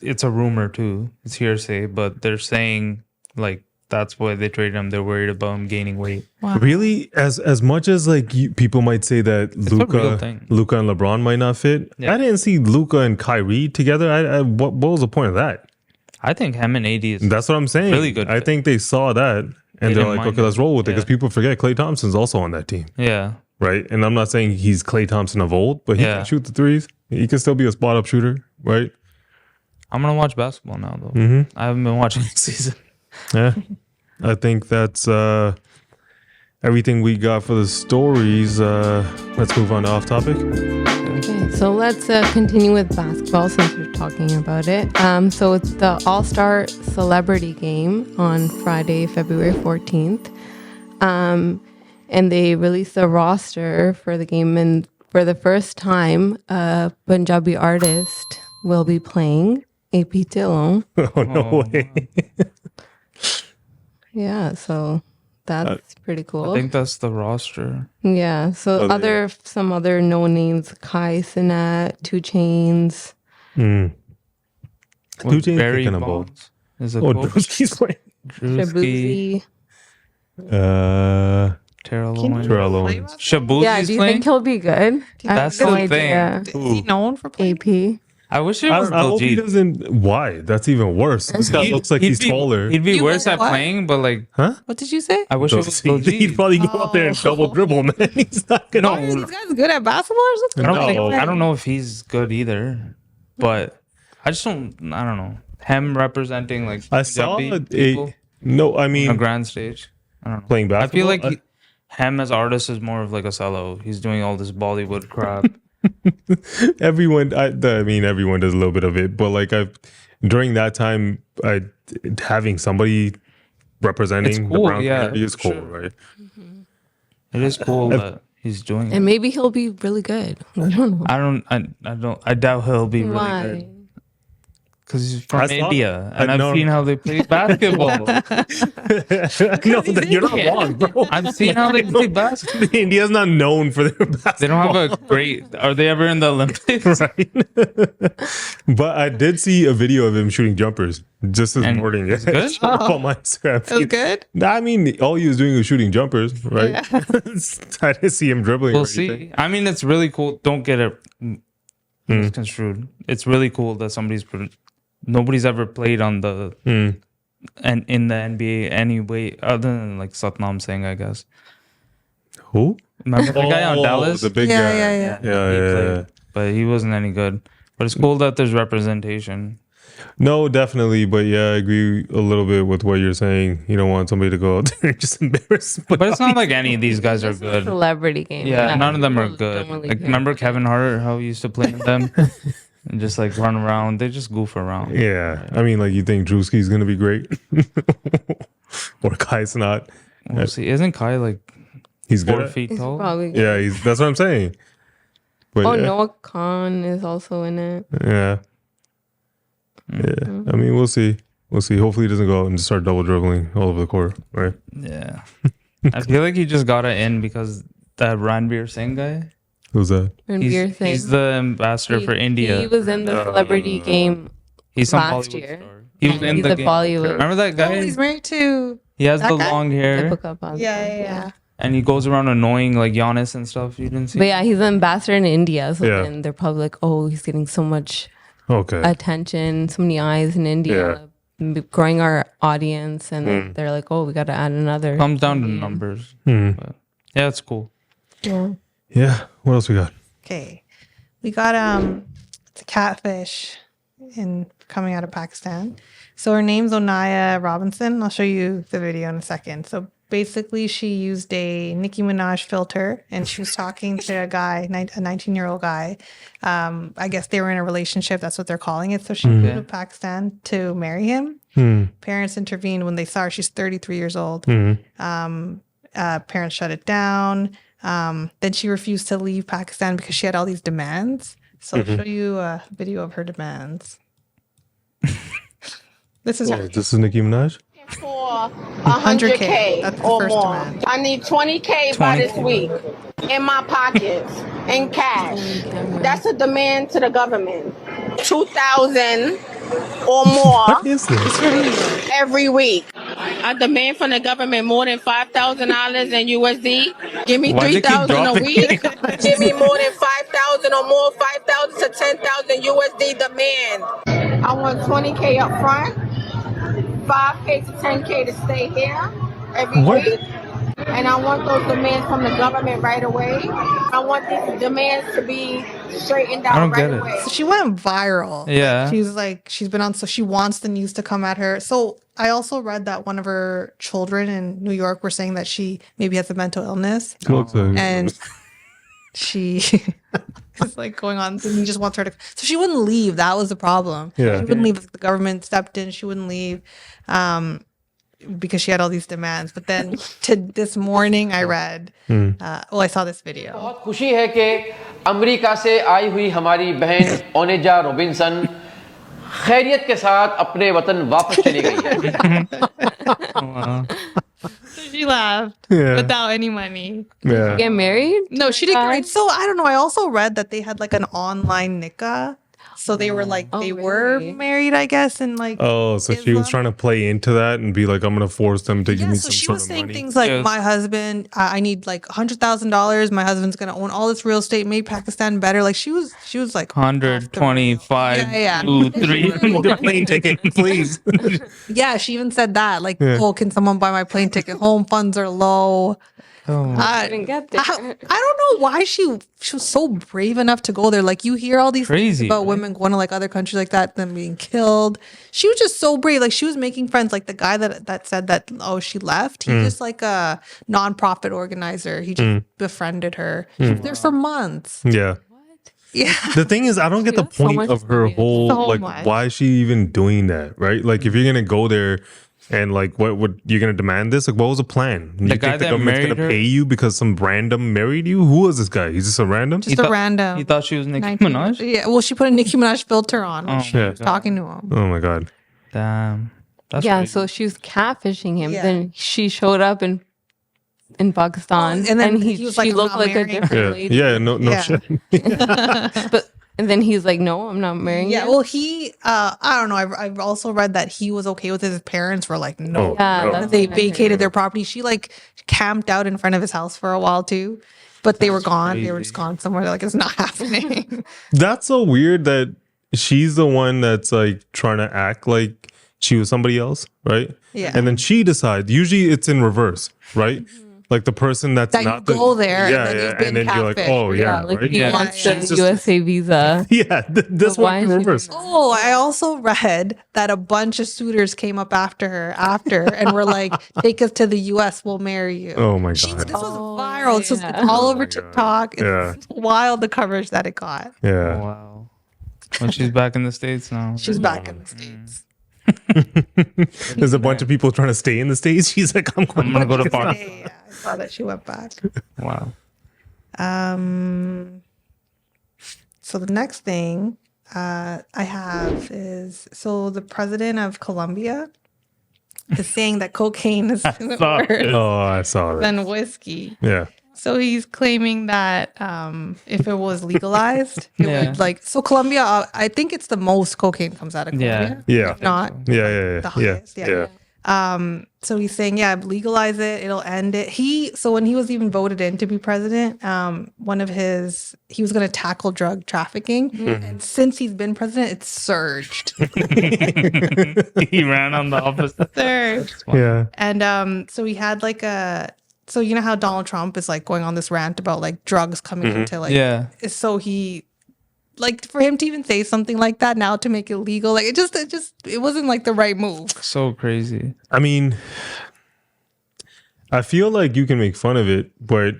it's a rumor too. It's hearsay, but they're saying like that's why they traded him. They're worried about him gaining weight. Wow. Really, as much as like people might say that Luka and LeBron might not fit, I didn't see Luka and Kyrie together. What was the point of that? I think him and AD is that's what I'm saying. Really good. I think they saw that And they're like, okay, let's roll with it. Because people forget Klay Thompson's also on that team. Yeah. Right? And I'm not saying he's Klay Thompson of old, but he can shoot the threes. He can still be a spot-up shooter, right? I'm going to watch basketball now, though. I haven't been watching this season. Yeah. I think that's everything we got for the stories. Let's move on to off topic. Okay, so let's continue with basketball since we're talking about it. So it's the All-Star Celebrity Game on Friday, February 14th. And they released a roster for the game, and for the first time, a Punjabi artist will be playing, AP Dhillon. Oh, no way. Yeah, so that's pretty cool. I think that's the roster. Yeah, so some other no names, Kai Cenat, 2 Chainz. 2 Chainz Barry kicking a ball. Bonds is a Drewski's playing. Drewski. Terrell Owens. Shabuzi's Yeah, do you think he'll be good? That's the thing. Is he known for playing? AP. I wish it was I hope he Diljit. doesn't. Why? That's even worse. This guy looks like he's taller. He'd be You worse know at what? playing, but like, Huh? What did you say? I wish it was Diljit. He'd probably go out there and double dribble, man. He's not gonna. Are these guys good at basketball or something? I don't know if he's good either, but I don't know. Him representing like I saw Punjabi people I mean, on a grand stage. I don't know. playing basketball. I feel like him as artist is more of like a sellout. He's doing all this Bollywood crap. everyone. I mean, everyone does a little bit of it, but like during that time, having somebody representing cool, the Brown yeah, community is for cool, sure. right? It is cool that he's doing it. And maybe he'll be really good. I don't know. I doubt he'll be really Why? good. Because he's from I saw- India, and I I've know. seen how they play basketball. No, you're not wrong, bro. I've seen how they play basketball. India's not known for their basketball. They don't have a great. Are they ever in the Olympics? Right. But I did see a video of him shooting jumpers just this morning. it's good? On my Instagram. It was good? I mean, all he was doing was shooting jumpers, right? I didn't see him dribbling. We'll or see. anything. I mean, it's really cool. Don't get it misconstrued. It's really cool that nobody's ever played on the and in the NBA anyway, other than like Satnam Singh, I guess. Who? Remember the guy on Dallas? The big Yeah, guy. yeah. Yeah. But he wasn't any good. But it's cool that there's representation. No, definitely. But yeah, I agree a little bit with what you're saying. You don't want somebody to go out there and just embarrass. But it's not like any of these guys are good. Celebrity game. Yeah, none of them are good. really Like, care. remember Kevin Hart, how he used to play in them? And just like run around. They just goof around. Yeah. I mean, like, you think Drewski's going to be great? Or Kai's not. We'll see. Isn't Kai like He's 4 good. feet He's tall? probably good. Yeah, that's what I'm saying. But Oh, yeah. Noah Khan is also in it. Yeah. Yeah. I mean, we'll see. We'll see. Hopefully he doesn't go out and just start double dribbling all over the court, right? Yeah. I feel like he just got it in because that Ranveer Singh guy. Who's that? He's the ambassador for India. He was in the celebrity game He's some last Bollywood year. star. He was in He's the a game. Bollywood. Remember that guy? Oh, he's married to. He has that the guy? long hair. Yeah. And he goes around annoying like Giannis and stuff. You didn't see? But yeah, he's an ambassador in India. So Yeah. then they're probably like, oh, he's getting so much Okay. attention, so many eyes in India, growing our audience. And they're like, oh, we got to add another. Comes down to numbers. But yeah, it's cool. Yeah. Yeah. What else we got? Okay. We got it's a catfish coming out of Pakistan. So her name's Onijah Robinson. I'll show you the video in a second. So basically she used a Nicki Minaj filter and she was talking to a guy, a 19-year-old guy. I guess they were in a relationship. That's what they're calling it. So she flew to Pakistan to marry him. Parents intervened when they saw her. She's 33 years old. Parents shut it down. Then she refused to leave Pakistan because she had all these demands. So I'll show you a video of her demands. This is her. This is Nicki Minaj? For 100K. That's the or first more. demand. I need 20K by this week in my pockets in cash. That's a demand to the government. 2,000 or more What is this? every week. I demand from the government more than $5,000 in USD. Give me Why they keep 3,000 a dropping week. Give me more than 5,000 or more, 5,000 to 10,000 USD demand. I want 20K up front, 5K to 10K to stay here, every week. And I want those demands from the government right away. I want these demands to be straightened out right away. So she went viral. Yeah. She's been on, so she wants the news to come at her. So I also read that one of her children in New York were saying that she maybe has a mental illness. And she is like going on, and he just wants her to, so she wouldn't leave. That was the problem. Yeah. She wouldn't leave. The government stepped in. She wouldn't leave. Because she had all these demands. But then this morning I read, I saw this video. बहुत खुशी है कि America से आई हुई हमारी बहन ओनिजा Robinson खैरियत के साथ अपने वतन वापस चली गई है. So she left without any money. Did she get married? No, she didn't get married. So I don't know. I also read that they had like an online nikah. So they were like, they were married, I guess, and like. Oh, so she was trying to play into that and be like, I'm going to force them to give me some she sort was of saying money. things like, my husband, I need like $100,000. My husband's going to own all this real estate, make Pakistan better. Like she was like 125, 2, 3. The plane ticket, please. Yeah, she even said that. Like, oh, can someone buy my plane ticket? Home funds are low. I didn't get there. I don't know why she was so brave enough to go there. Like you hear all these things about women going to like other countries like that, them being killed. She was just so brave. Like she was making friends. Like the guy that said that, she left. He's just like a nonprofit organizer. He just befriended her. He was there for months. Yeah. Yeah. The thing is, I don't get the point of her whole, why is she even doing that, right? Like if you're going to go there, and like, what would you're gonna demand this? Like, what was the plan? You think the government's gonna pay you because some random married you? Who was this guy? He's just a random. Just a random. You thought she was Nicki Minaj? Yeah. Well, she put a Nicki Minaj filter on when she was talking to him. Oh my god. Damn. That's crazy. So she was catfishing him. Yeah. Then she showed up in Pakistan, and then she was like, looked like a different lady. Yeah. No shit. And then he's like, no, I'm not marrying you. Yeah, well, he, I don't know. I've also read that he was okay with it. His parents were like, no. They vacated their property. She like camped out in front of his house for a while too. But they were gone. Crazy. They were just gone somewhere. They're like, it's not happening. That's so weird that she's the one that's like trying to act like she was somebody else, right? Yeah. And then she decides, usually it's in reverse, right? Like the person that's that not you go there and then you're like, oh yeah, like right? he wants the USA visa. Yeah, this one in reverse. Oh, I also read that a bunch of suitors came up after her and were like, take us to the US, we'll marry you. Oh my god, this was viral. It's just all over TikTok. It's wild the coverage that it got. Yeah. Wow. Well, she's back in the States now. She's back in the States. There's a bunch of people trying to stay in the States. She's like, I'm gonna go to Pakistan. Yeah, I saw that she went back. Wow. So the next thing I have is, so the president of Colombia is saying that cocaine is worse I saw that. than whiskey. Yeah. So he's claiming that if it was legalized, it would like, so Colombia, I think it's the most cocaine comes out of Colombia. Yeah. If not the highest. So he's saying, legalize it, it'll end it. So when he was even voted in to be president, he was going to tackle drug trafficking. Mm-hmm. And since he's been president, it's surged. He ran on the opposite. Surged. Yeah. And so he had like so you know how Donald Trump is like going on this rant about like drugs coming into like, so he, like for him to even say something like that now to make it legal, like it wasn't like the right move. So crazy. I mean, I feel like you can make fun of it, but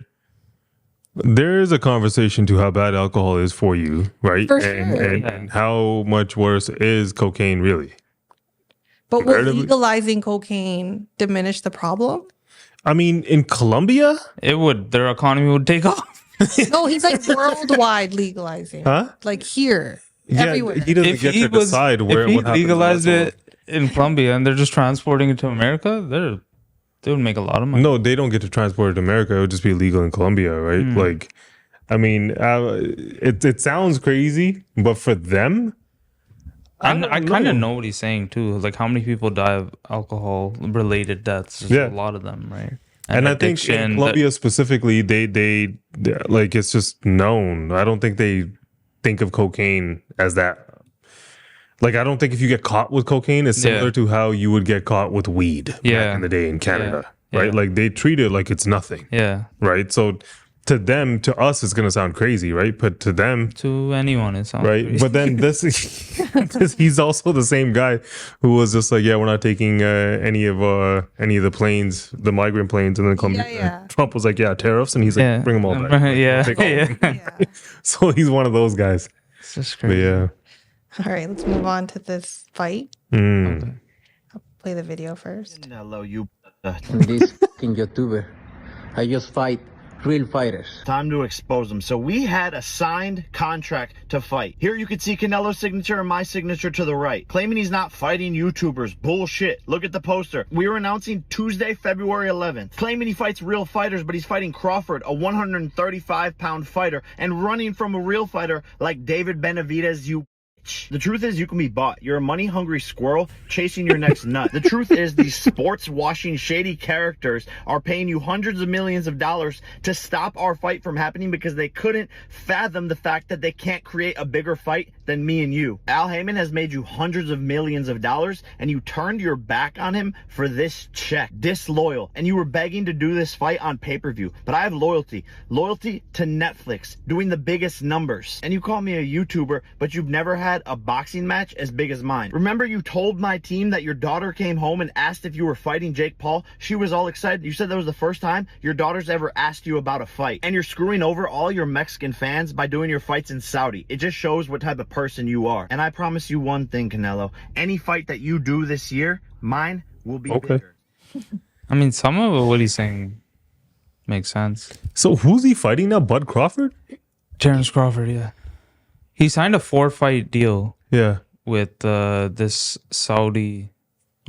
there is a conversation to how bad alcohol is for you, right? For and how much worse is cocaine really? But will legalizing cocaine diminish the problem? I mean, in Colombia, it would. Their economy would take off. No, he's like worldwide legalizing. Huh? Like here, everywhere. He doesn't get to decide where. If he legalized it in Colombia and they're just transporting it to America, they would make a lot of money. No, they don't get to transport it to America. It would just be illegal in Colombia, right? Like, I mean, it sounds crazy, but for them, I kind of know what he's saying too. Like how many people die of alcohol-related deaths? There's a lot of them, right? And I think in Colombia specifically, they like it's just known. I don't think they think of cocaine as that. Like I don't think if you get caught with cocaine, it's similar to how you would get caught with weed back in the day in Canada. right? Yeah. Like they treat it like it's nothing. Yeah. Right. So to them, to us, it's going to sound crazy, right? But to them, to anyone, it sounds right. crazy. But then he's also the same guy who was just like, yeah, we're not taking any of the planes, the migrant planes, and then Trump was like, yeah, tariffs, and he's like, bring them all back. Yeah. So he's one of those guys. It's just crazy. But yeah. All right, let's move on to this fight. Okay. I'll play the video first. Hello, you. This fucking YouTuber. I just fight real fighters. Time to expose them. So we had a signed contract to fight. Here you can see Canelo's signature and my signature to the right. Claiming he's not fighting YouTubers. Bullshit. Look at the poster. We were announcing Tuesday, February 11th. Claiming he fights real fighters, but he's fighting Crawford, a 135-pound fighter, and running from a real fighter like David Benavidez, you. The truth is, you can be bought. You're a money-hungry squirrel chasing your next nut. The truth is, these sports-washing, shady characters are paying you hundreds of millions of dollars to stop our fight from happening because they couldn't fathom the fact that they can't create a bigger fight than me and you. Al Heyman has made you hundreds of millions of dollars, and you turned your back on him for this check. Disloyal. And you were begging to do this fight on pay-per-view. But I have loyalty. Loyalty to Netflix, doing the biggest numbers. And you call me a YouTuber, but you've never had a boxing match as big as mine. Remember you told my team that your daughter came home and asked if you were fighting JakePaul? She was all excited. You said that was the first time your daughter's ever asked you about a fight. And you're screwing over all your Mexican fans by doing your fights in Saudi. It just shows what type of person you are. And I promise you one thing, Canelo. Any fight that you do this year, mine will be bigger. I mean, some of what he's saying makes sense. So who's he fighting now? Bud Crawford? Terrence Crawford, yeah. He signed a 4-fight deal. Yeah. With this Saudi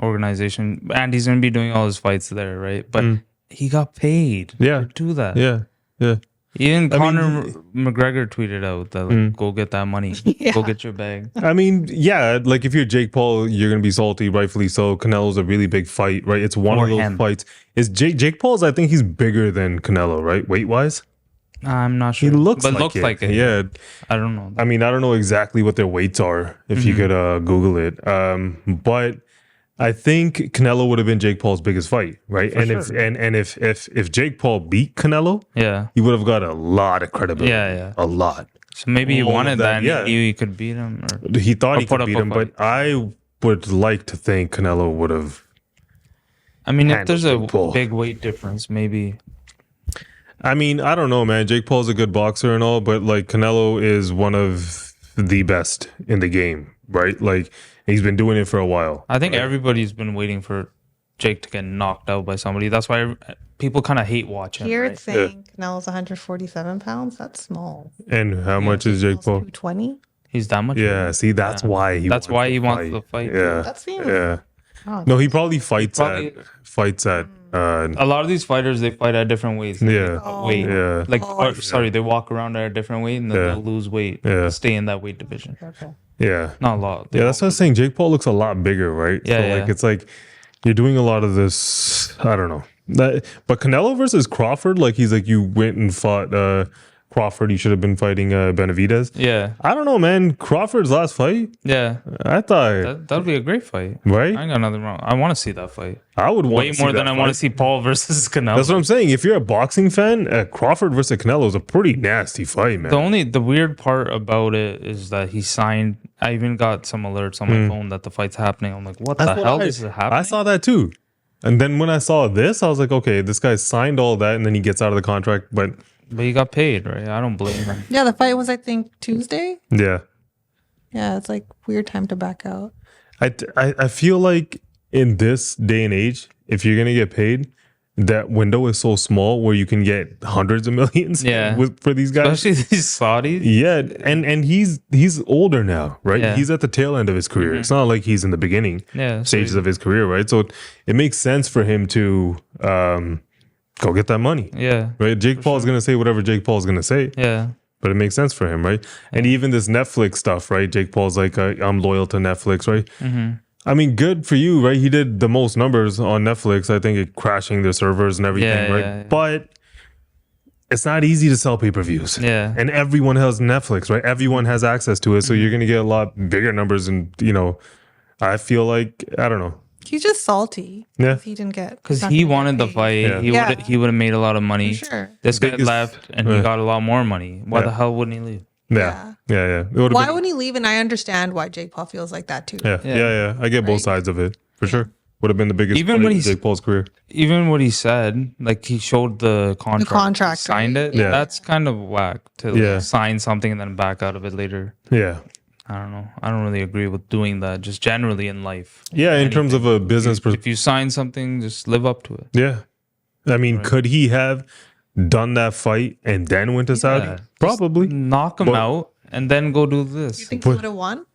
organization, and he's gonna be doing all his fights there, right? But he got paid to do that. Yeah. Even Conor McGregor tweeted out that like, go get that money, go get your bag. I mean, yeah, like if you're Jake Paul, you're gonna be salty, rightfully so. Canelo's a really big fight, right? It's one of those fights. Is Jake Paul's? I think he's bigger than Canelo, right? Weight wise. I'm not sure. He looks like it. Yeah. I don't know. I mean, I don't know exactly what their weights are. If you could Google it, but I think Canelo would have been Jake Paul's biggest fight, right? If Jake Paul beat Canelo, he would have got a lot of credibility. A lot. So maybe he wanted that. And he knew he could beat him. Or, he thought he could beat him, but I would like to think Canelo would have. I mean, if there's a big weight difference, maybe. I mean, I don't know, man. Jake Paul's a good boxer and all, but like Canelo is one of the best in the game, right? Like he's been doing it for a while. I think everybody's been waiting for Jake to get knocked out by somebody. That's why people kind of hate watching. Here it's saying Canelo's 147 pounds. That's small. And how much is Jake Paul? 220. He's that much. Yeah, see, that's why he. That's why he wants the fight. Yeah, that's no, he probably fights at. A lot of these fighters, they fight at different weights. Weight. Yeah. Like, sorry, they walk around at a different weight and then they'll lose weight. Stay in that weight division. Yeah. Not a lot. Yeah, that's what I was saying. Jake Paul looks a lot bigger, right? Yeah. So, like, it's like you're doing a lot of this. I don't know. But Canelo versus Crawford, like, he's like, you went and fought Crawford. You should have been fighting Benavidez. Yeah. I don't know, man. Crawford's last fight. Yeah. I thought that'd be a great fight. Right? I ain't got nothing wrong. I want to see that fight. I would want way to see more that than I want to see Paul versus Canelo. That's what I'm saying. If you're a boxing fan, Crawford versus Canelo is a pretty nasty fight, man. The weird part about it is that he signed. I even got some alerts on my phone that the fight's happening. I'm like, what the hell is happening? I saw that too. And then when I saw this, I was like, okay, this guy signed all that, and then he gets out of the contract, but he got paid, right? I don't blame him. Yeah, the fight was, I think, Tuesday. Yeah. Yeah, it's like weird time to back out. I feel like in this day and age, if you're gonna get paid, that window is so small where you can get hundreds of millions. For these guys, especially these Saudis. Yeah, and he's older now, right? Yeah. He's at the tail end of his career. It's not like he's in the beginning stages of his career, right? So it makes sense for him to go get that money. Yeah. Right? Jake Paul's going to say whatever Jake Paul's going to say. Yeah. But it makes sense for him, right? And even this Netflix stuff, right? Jake Paul's like, I'm loyal to Netflix, right? I mean, good for you, right? He did the most numbers on Netflix, I think, it crashing their servers and everything, right? Yeah. But it's not easy to sell pay-per-views. Yeah. And everyone has Netflix, right? Everyone has access to it. So you're going to get a lot bigger numbers. And, I feel like, I don't know. He's just salty. Yeah. He didn't get because he wanted the fight. Yeah. He would have made a lot of money. For sure. This guy left and he got a lot more money. Why Yeah. the hell wouldn't he leave? Yeah. It would've Why been- wouldn't he leave? And I understand why Jake Paul feels like that too. Yeah. I get both sides of it for sure. Would have been the biggest Even fight when in he's- Jake Paul's career. Even what he said, like he showed the contract, contract, signed right? it. Yeah. That's kind of whack to like, Yeah. sign something and then back out of it later. Yeah. I don't know. I don't really agree with doing that. Just generally in life. Yeah, in terms of a business If you sign something, just live up to it. Yeah. I mean, could he have done that fight and then went to Saudi? Yeah. Probably. Knock him out and then go do this. You think he would have won?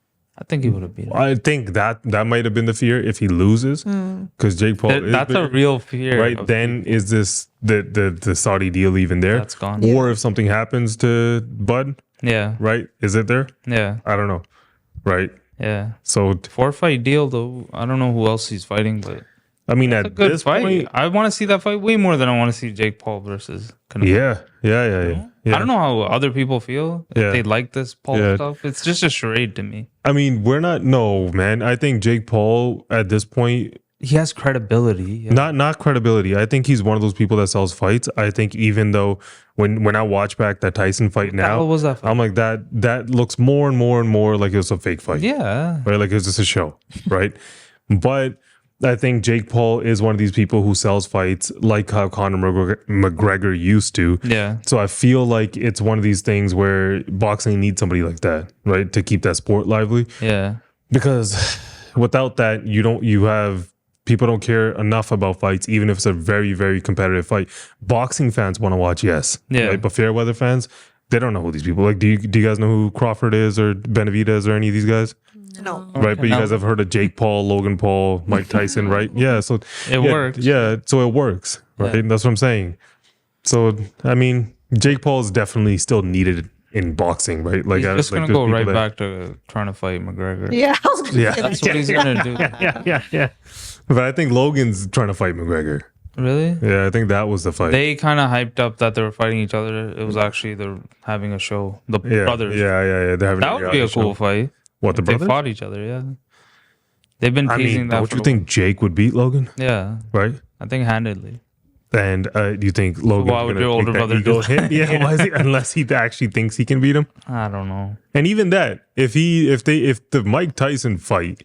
I think he would have beat him. I think that might have been the fear if he loses, because Jake Paul. That's a real fear, right? Then is this the Saudi deal even there? That's gone. Or if something happens to Bud, Yeah. right? Is it there? Yeah. I don't know. Right? Yeah. So 4-fight deal though. I don't know who else he's fighting, but I mean, it's a at good this fight. point, I want to see that fight way more than I want to see Jake Paul versus Canelo. yeah. I don't know how other people feel. If Yeah. they like this Paul Yeah. stuff. It's just a charade to me. I mean, no, man. I think Jake Paul at this point, He has credibility. Yeah. not credibility. I think he's one of those people that sells fights. I think even though when I watch back that Tyson fight the hell now, was that fight? I'm like that looks more and more like it was a fake fight. Yeah. Right? Like it was just a show, right? But I think Jake Paul is one of these people who sells fights like how Conor McGregor used to. Yeah. So I feel like it's one of these things where boxing needs somebody like that, right? To keep that sport lively. Yeah. Because without that, you have people don't care enough about fights, even if it's a very, very competitive fight. Boxing fans want to watch, yes. Yeah. Right? But fair weather fans, they don't know who these people like. Do you guys know who Crawford is or Benavidez or any of these guys? No. Right, but you No. guys have heard of Jake Paul, Logan Paul, Mike Tyson, right? Yeah, so It works. Yeah, so it works, right? Yeah. That's what I'm saying. So I mean, Jake Paul is definitely still needed in boxing, right? Like, He's just like gonna there's go people right that- back to trying to fight McGregor. Yeah, I was gonna Yeah, say That's what he's gonna do. yeah. But I think Logan's trying to fight McGregor. Really? Yeah, I think that was the fight. They kind of hyped up that they were fighting each other. It was actually they're having a show. The yeah, brothers. Yeah. They're having That would be a cool fight. What, the If they brothers? fought each other. Yeah. They've been I teasing mean, that. don't for you a think Jake would beat Logan? while. Yeah, Right? I think handedly. And do you think Logan's why would gonna your take older that brother ego do hit? that? Yeah, why is he, unless he actually thinks he can beat him. I don't know. And even that, if the Mike Tyson fight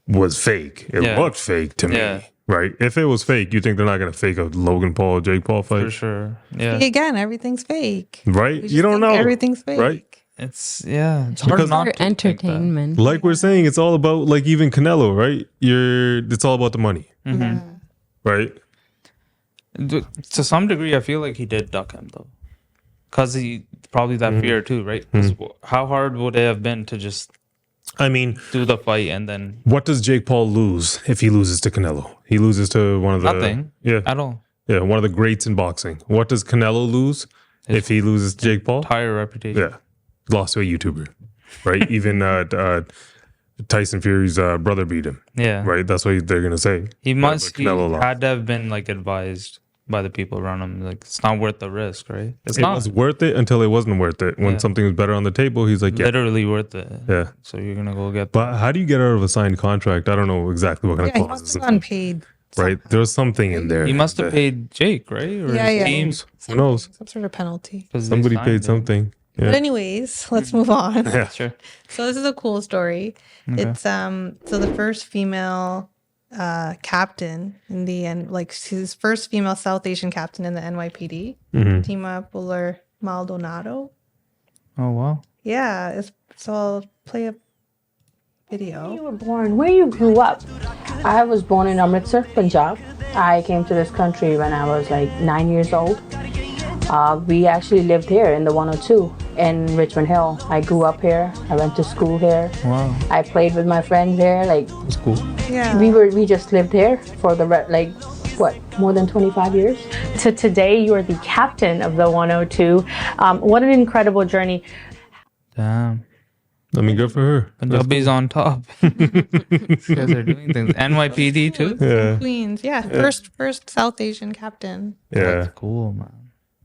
was fake, it Yeah. looked fake to me. Yeah. Right? If it was fake, you think they're not gonna fake a Logan Paul, Jake Paul fight? For sure. Yeah. Again, everything's fake. Right? We just You don't think know. everything's fake. Right? It's it's Because- hard not For to think that. entertainment. Like we're saying, it's all about like even Canelo, right? It's all about the money. Right? To some degree, I feel like he did duck him though, because he probably that fear too, right? 'Cause how hard would it have been to just I mean, do the fight and then what does Jake Paul lose if he loses to Canelo? He loses to one of the nothing? Yeah. At all. Yeah, one of the greats in boxing. What does Canelo lose if he loses to Jake Paul? Entire reputation. Yeah, lost to a YouTuber, right? Even Tyson Fury's brother beat him. Yeah. Right. That's what they're gonna say. He must. He Canelo lost. had to have been like advised by the people around him. Like it's not worth the risk, right? It's It not was worth it until it wasn't worth it. When Yeah. something was better on the table, he's like, yeah, literally worth it. yeah. So you're gonna go get. But how do you get out of a signed contract? I don't know exactly what kind Yeah, he of must clauses. have gotten paid. Right. There was something in there. He must have that- paid Jake, right? Or Yeah, his yeah. teams. Who knows? Some sort of penalty. 'Cause they Somebody signed paid him. something. Yeah. But anyways, let's move on. Yeah. Sure. So this is a cool story. Okay. It's so the first female captain in the end, like his first female South Asian captain in the NYPD, Pratima Buller Maldonado. Oh wow. Yeah, so I'll play a video. You were born, where you grew up. I was born in Amritsar, Punjab. I came to this country when I was like 9 years old. We actually lived here in the 102 in Richmond Hill. I grew up here. I went to school here. Wow. I played with my friends here. Like That's cool. Yeah. we just lived here for the more than 25 years. To today, you are the captain of the 102. What an incredible journey. Damn. I mean, good for her. Punjabi's on top. These guys are doing things. NYPD too. Yeah. Queens, yeah. First South Asian captain. Yeah. That's cool, man.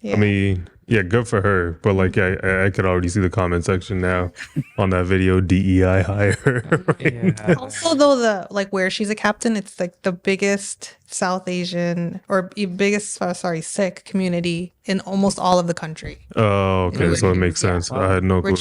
Yeah. I mean, yeah, good for her. But like, I could already see the comment section now on that video. DEI hire. Yeah. Also, though, where she's a captain, it's like the biggest South Asian Sikh community in almost all of the country. Oh, okay. So it makes sense. I had no clue.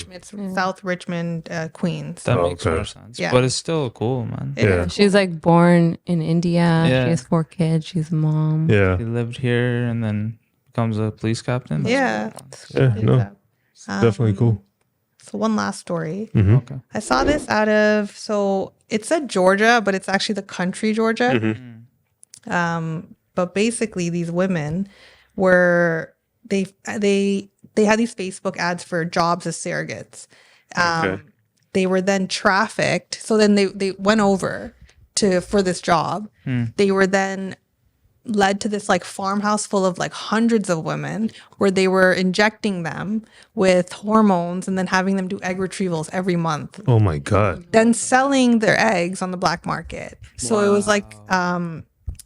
South Richmond, Queens. That makes more sense. Yeah. But it's still cool, man. Yeah. She's like born in India. Yeah. She has 4 kids. She's a mom. Yeah. She lived here and then becomes a police captain. Yeah. Yeah, no. It's definitely cool. So one last story. Mm-hmm. Okay. I saw this so it said Georgia, but it's actually the country Georgia. Mm-hmm. But basically these women they had these Facebook ads for jobs as surrogates. Okay. They were then trafficked. So then they went over for this job. They were then led to this like farmhouse full of like hundreds of women where they were injecting them with hormones and then having them do egg retrievals every month. Oh my God. Then selling their eggs on the black market. So it was like,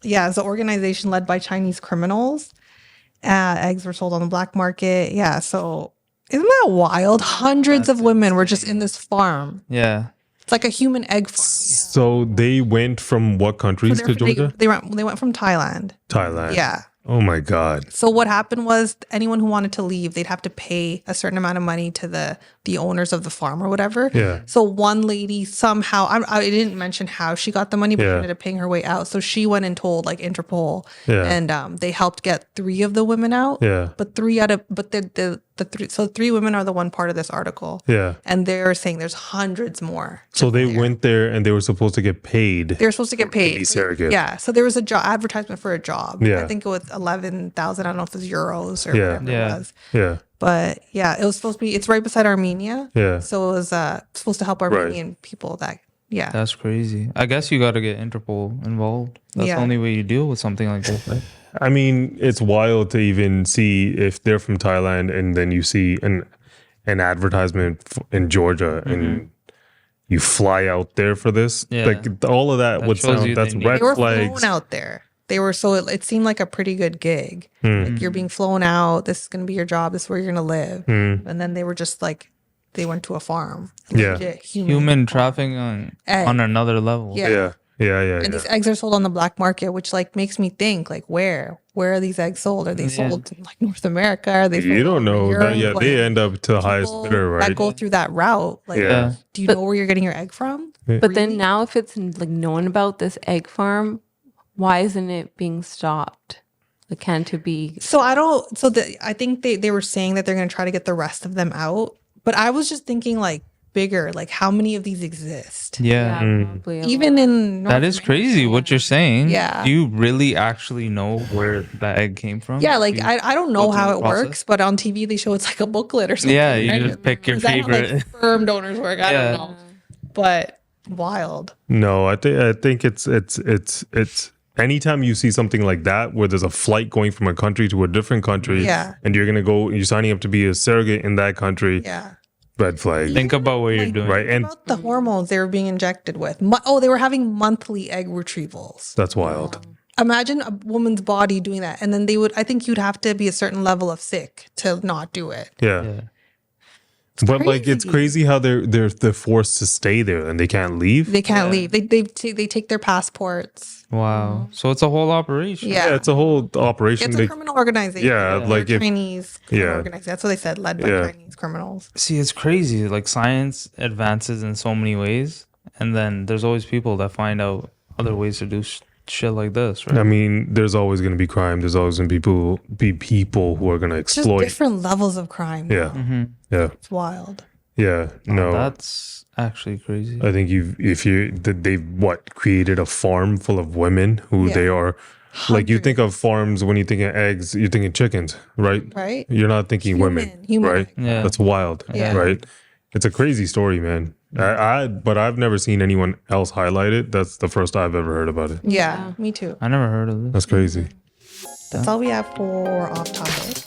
it's an organization led by Chinese criminals. Eggs were sold on the black market. Yeah. So isn't that wild? Hundreds of women were just in this farm. Yeah. It's like a human egg farm. So they went from what countries to Georgia? They went from Thailand. Thailand. Yeah. Oh my God. So what happened was anyone who wanted to leave, they'd have to pay a certain amount of money to the owners of the farm or whatever. Yeah. So one lady somehow, I didn't mention how she got the money, but she Yeah. ended up paying her way out. So she went and told like Interpol, Yeah. and they helped get 3 of the women out. Yeah. But 3 women are the one part of this article. Yeah. And they're saying there's hundreds more. So they went there and they were supposed to get paid. They were supposed to get paid. be surrogates. Yeah. So there was a job advertisement for a job. Yeah. I think it was 11,000. I don't know if it was euros or Yeah. whatever Yeah. it was. Yeah. But yeah, it was supposed to be. It's right beside Armenia. Yeah. So it was supposed to help Armenian people. That's crazy. I guess you got to get Interpol involved. That's Yeah. the only way you deal with something like this, right? I mean, it's wild to even see if they're from Thailand and then you see an advertisement in Georgia and you fly out there for this. Yeah. Like all of that would shows sound, you that's they need red They were flags. flown out there. They were it seemed like a pretty good gig. Hmm. Like you're being flown out. This is going to be your job. This is where you're going to live. Hmm. And then they were just like, they went to a farm. Yeah. Legit Human trafficking on Egg. another level. Yeah. Yeah. And these eggs are sold on the black market, which like makes me think like where are these eggs sold? Are they sold in like North America? Are they sold You don't know. Europe? That, Like, they end up to the highest bidder, right? that go through that route. Like, Yeah. do you know where you're getting your egg from? But then now if it's like known about this egg farm, why isn't it being stopped? Like, can't it be? So I think they were saying that they're going to try to get the rest of them out. But I was just thinking like bigger, like how many of these exist? Yeah. Probably a Even in That is crazy what you're saying. Yeah. Do you really actually know where that egg came from? yeah, like I don't know go through how the it process? works, but on TV they show it's like a booklet or something. Yeah, you right? just pick your Is that how, favorite. like, sperm donors work. I Yeah. don't know, but wild. No, I think it's anytime you see something like that where there's a flight going from a country to a different country, Yeah. and you're signing up to be a surrogate in that country, Yeah. red flag. Think about what you're doing. Right, and The hormones they were being injected with. They were having monthly egg retrievals. that's wild. Imagine a woman's body doing that, and then I think you'd have to be a certain level of sick to not do it. Yeah. But like it's crazy how they're forced to stay there and they can't leave. They can't leave. They take their passports. Wow. So it's a whole operation. Yeah. It's a whole operation. It's a criminal organization. Yeah, like They're if- Chinese criminal organization. That's what they said, led by Chinese criminals. See, it's crazy. Like science advances in so many ways, and then there's always people that find out other ways to do shit like this, right? I mean, there's always going to be crime. There's always going to be people who are going to It's just exploit. different levels of crime. Yeah. Mm-hmm. Yeah. It's wild. Yeah. No. That's actually crazy. I think they've created a farm full of women who Yeah. they are like you think of farms when you think of eggs, you're thinking chickens, right? Right. You're not thinking women, right? Yeah. That's wild, Yeah. right? It's a crazy story, man. But I've never seen anyone else highlight it. That's the first I've ever heard about it. Yeah, me too. I never heard of this. That's crazy. That's all we have for off topic.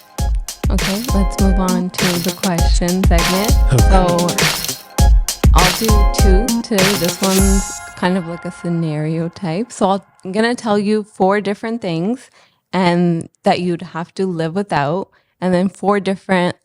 Okay, let's move on to the question segment. So I'll do 2 today. This one's kind of like a scenario type. So I'm going to tell you 4 different things and that you'd have to live without. and then 4 different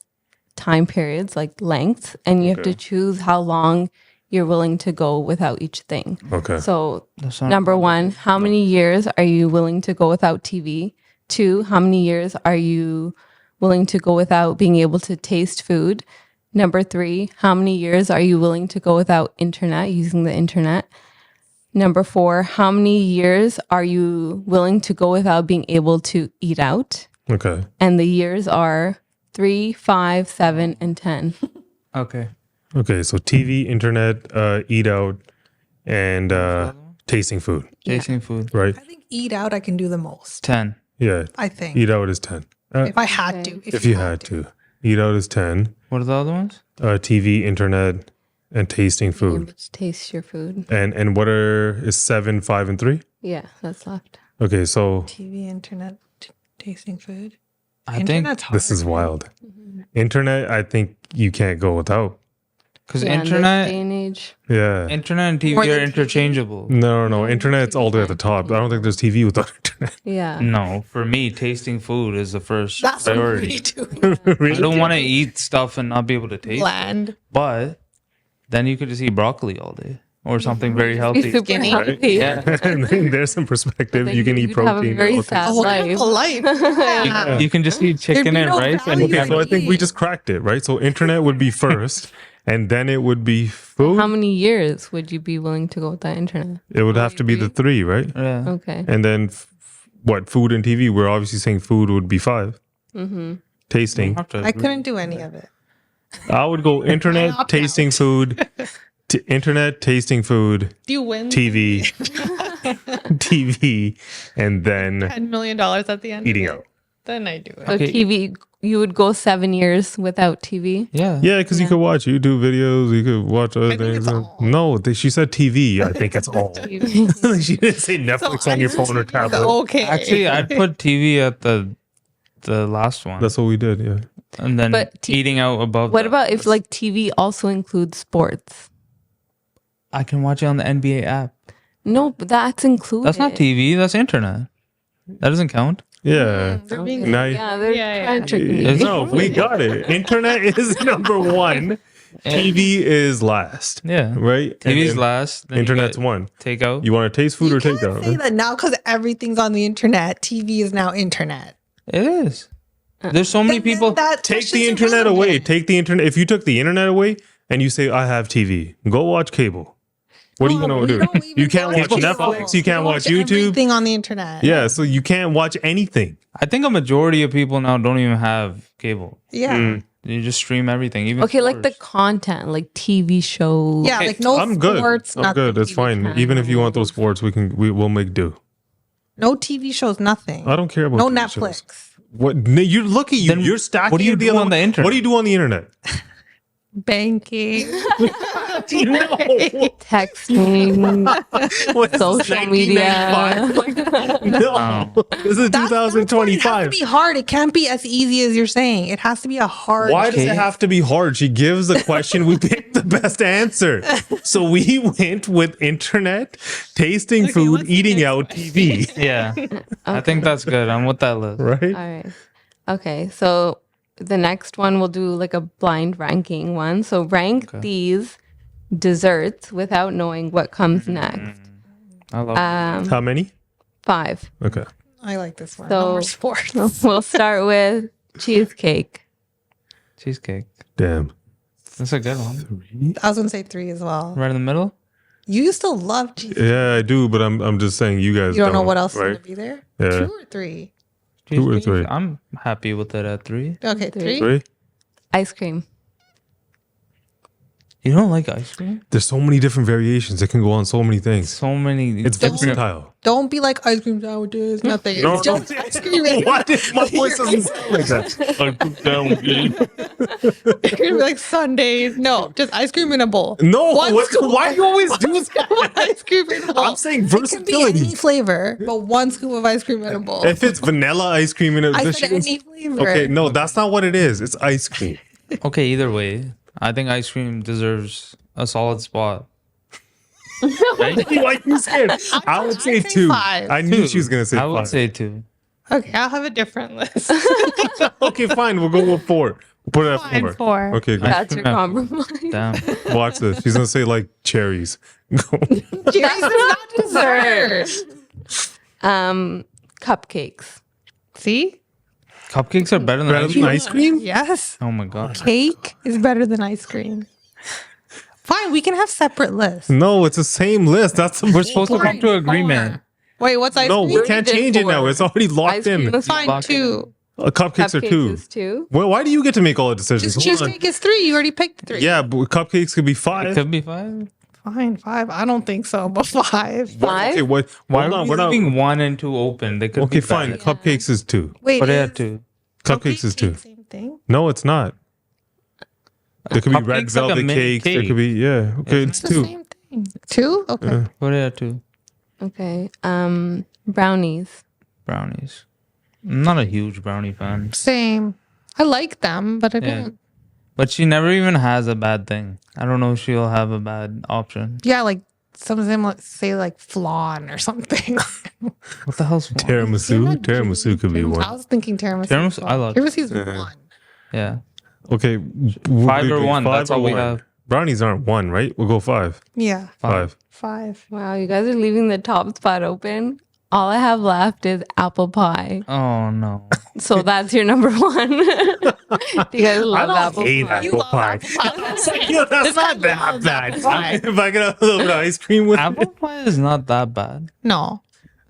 time periods, like lengths, and you have to choose how long you're willing to go without each thing. Okay. So number 1, how many years are you willing to go without TV? 2, how many years are you willing to go without being able to taste food? Number 3, how many years are you willing to go without internet, using the internet? Number 4, how many years are you willing to go without being able to eat out? Okay. And the years are 3, 5, 7, and 10. Okay. Okay, so TV, internet, eat out, and tasting food. Tasting food. Right? I think eat out I can do the most. 10. Yeah. I think. Eat out is 10. If I had to. If you had to. Eat out is 10. What are the other ones? TV, internet, and tasting Being food. able to taste your food. And what is 7, 5, and 3? Yeah, that's left. Okay, so TV, internet, tasting food. I Internet's think hard. this is wild. Internet, I think you can't go without. because Yeah, in this internet, day and age. Yeah. internet and TV More are than TV. interchangeable. No. Internet's all the way at the top. I don't think there's TV without internet. Yeah. No, for me, tasting food is the first That's what we priority. do. I don't want to eat stuff and not be able to taste it. Bland. But then you could just eat broccoli all day or something very healthy. Super Skinny. healthy. Yeah. And then there's some perspective. Then You can eat you'd have a protein. very all sad things. Oh, life. life. Yeah. You can just eat chicken be and no rice and value. Okay, so I think we just cracked it, right? So internet would be first, and then it would be food. How many years would you be willing to go with that internet? It would have to be the 3, right? yeah. Okay. And then what? Food and TV. We're obviously saying food would be 5. Mm-hmm. Tasting. I couldn't do any of it. I would go internet, opt tasting food, internet, tasting food, Do you win TV, TV, and then $10 million at the end? eating of it? out. Then I do it. So Okay. TV, you would go 7 years without TV? Yeah. Yeah, because you could watch YouTube videos, you could watch other things. No, she said TV. I think it's all. She didn't say Netflix on your phone or tablet. Okay. Actually, I'd put TV at the last one. That's what we did. Yeah. And then But eating out above What that. about if like TV also includes sports? I can watch it on the NBA app. No, but that's included. That's not TV. That's internet. That doesn't count. Yeah. They're being Now- Yeah, they're Yeah, trying to trick me. No, we got it. Internet is number 1. TV is last. Yeah. Right? TV's And then last. then you Internet's got 1. Takeout. You want to taste food or take can't out? say that now because everything's on the internet. TV is now internet. It is. There's so many people. That Take pushes the it internet around away. it. Take the internet. If you took the internet away and you say, I have TV, go watch cable. What are you No, going we to don't do? even You can't watch watch cable. Netflix. You can't We watch YouTube. Everything on the internet. Yeah, so you can't watch anything. I think a majority of people now don't even have cable. Yeah. You just stream everything. Even Okay, like the sports. content, like TV shows. Yeah, like no I'm good. sports, I'm nothing. good. It's fine. Even if you want those sports, we'll make do. No TV shows, nothing. I don't care about No TV Netflix. shows. What? You look at you. Then You're stacking. what do you the do other on the one. internet? What do you do on the internet? Banking. Texting, What is social 1995? media. No, this is That's why it has 2025. to be hard. It can't be as easy as you're saying. It has to be a hard. Why does it have to be hard? She gives a question. We picked the best answer. So we went with internet, tasting food, eating out, TV. Yeah. I think that's good. I'm with that list. Right? All right. Okay, so the next one we'll do like a blind ranking one. So rank these desserts without knowing what comes next. I love How many? 5. Okay. I like this one. So- No more sports. We'll start with cheesecake. cheesecake. Damn. That's a good one. I was gonna say 3 as well. Right in the middle. You used to love cheesecake. Yeah, I do, but I'm just saying you guys You don't know what else is right? gonna be there. Yeah. 2 or 3. 2 or Cheesecake, 3? I'm happy with it at 3. Okay, 3. 3? Ice cream. You don't like ice cream? There's so many different variations. It can go on so many things. So many. It's versatile. Don't be like ice cream sandwiches. Nothing. No, It's just ice cream. What? My voice doesn't sound like that. It's gonna be like Sundays. No, just ice cream in a bowl. No, One scoop. why do you always do that? Ice cream in a bowl. I'm saying It can be versatility. any flavor, but 1 scoop of ice cream in a bowl. If it's vanilla ice cream in it, I does said she- any flavor. Okay, no, that's not what it is. It's ice cream. Okay, either way, I think ice cream deserves a solid spot. Why you scared? I would say 2. 5. I knew she was gonna say I 5. would say 2. Okay, I'll have a different list. Okay, Okay, fine. We'll go with 4. Put it at Fine, 4. 4. Okay, good. That's your compromise. Damn. Watch this. She's gonna say like cherries. Cherries is not dessert. Cupcakes. See? Cupcakes are better than ice cream? Yes. Oh my god. Cake is better than ice cream. Fine, we can have separate lists. No, it's the same list. That's We're supposed to come to agreement. Wait, what's ice No, cream? we can't change it now. It's already locked Ice cream in. is Fine, 2. Cupcakes are 2. is 2. Well, why do you get to make all the decisions? Just Hold on. cheesecake is 3. You already picked 3. Yeah, but cupcakes could be It 5. could be 5. Fine, 5. I don't think so, but 5. 5? Okay, what? Why Hold are on, we we're not. leaving 1 and 2 open? They could Okay, be fine. bad. Cupcakes is 2. Wait, But they is had 2. Cupcakes is 2. same thing? No, it's not. There could be red Cupcakes like a velvet mint cakes. There cake. could be Okay, it's It's the 2. same thing. 2? Okay. What are 2? Okay. Brownies. Brownies. I'm not a huge brownie fan. Same. I like them, but I Yeah. don't. But she never even has a bad thing. I don't know if she'll have a bad option. Yeah, like some of them say like flan or something. What the hell's Tiramisu? Tiramisu could be 1. I was thinking tiramisu. Tiramisu? I love Tiramisu's Yeah. 1. Yeah. Okay. 5 or 1. That's all we have. Brownies aren't 1, right? We'll go 5. Yeah. 5. 5. Wow, you guys are leaving the top spot open. All I have left is apple pie. Oh no. So that's your number 1. Do you guys love apple pie? apple pie. That's not that bad. If I get a little bit of ice cream with Apple pie is not that bad. No.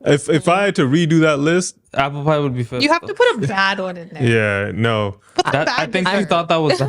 If I had to redo that list, Apple pie would be 5th. You have to put a bad one in there. yeah, no. I think she thought that was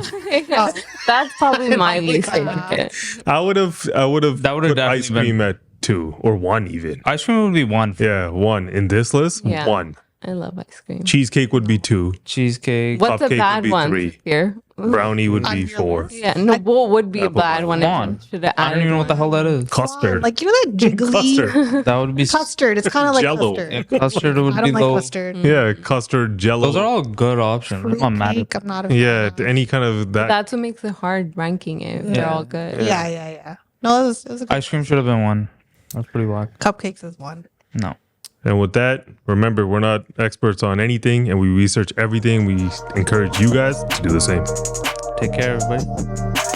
That's probably my least favorite. I would have That would've put definitely ice cream at 2 or 1 even. ice cream would be 1. Yeah, 1 in this list. Yeah. 1. I love ice cream. Cheesecake would be 2. Cheesecake. What's a Cupcake would bad be one 3. here? Brownie would be 4. Yeah, no, what would be a Apple bad pie. one? One. Should have I don't even know what the hell that is. Custard. Like, you know that jiggly Custard. That would be custard? It's kind of like Jello. custard. Yeah, custard would I be don't like low. custard. Yeah, custard, jello. Those are all good options. I'm not mad at Cake, I'm not a yeah, fan. any kind of that. That's what makes it hard ranking it. They're all good. Yeah. No, it was a good. Ice cream should have been 1. That's pretty whack. Cupcakes is 1. No. And with that, remember, we're not experts on anything and we research everything. We encourage you guys to do the same. Take care, everybody.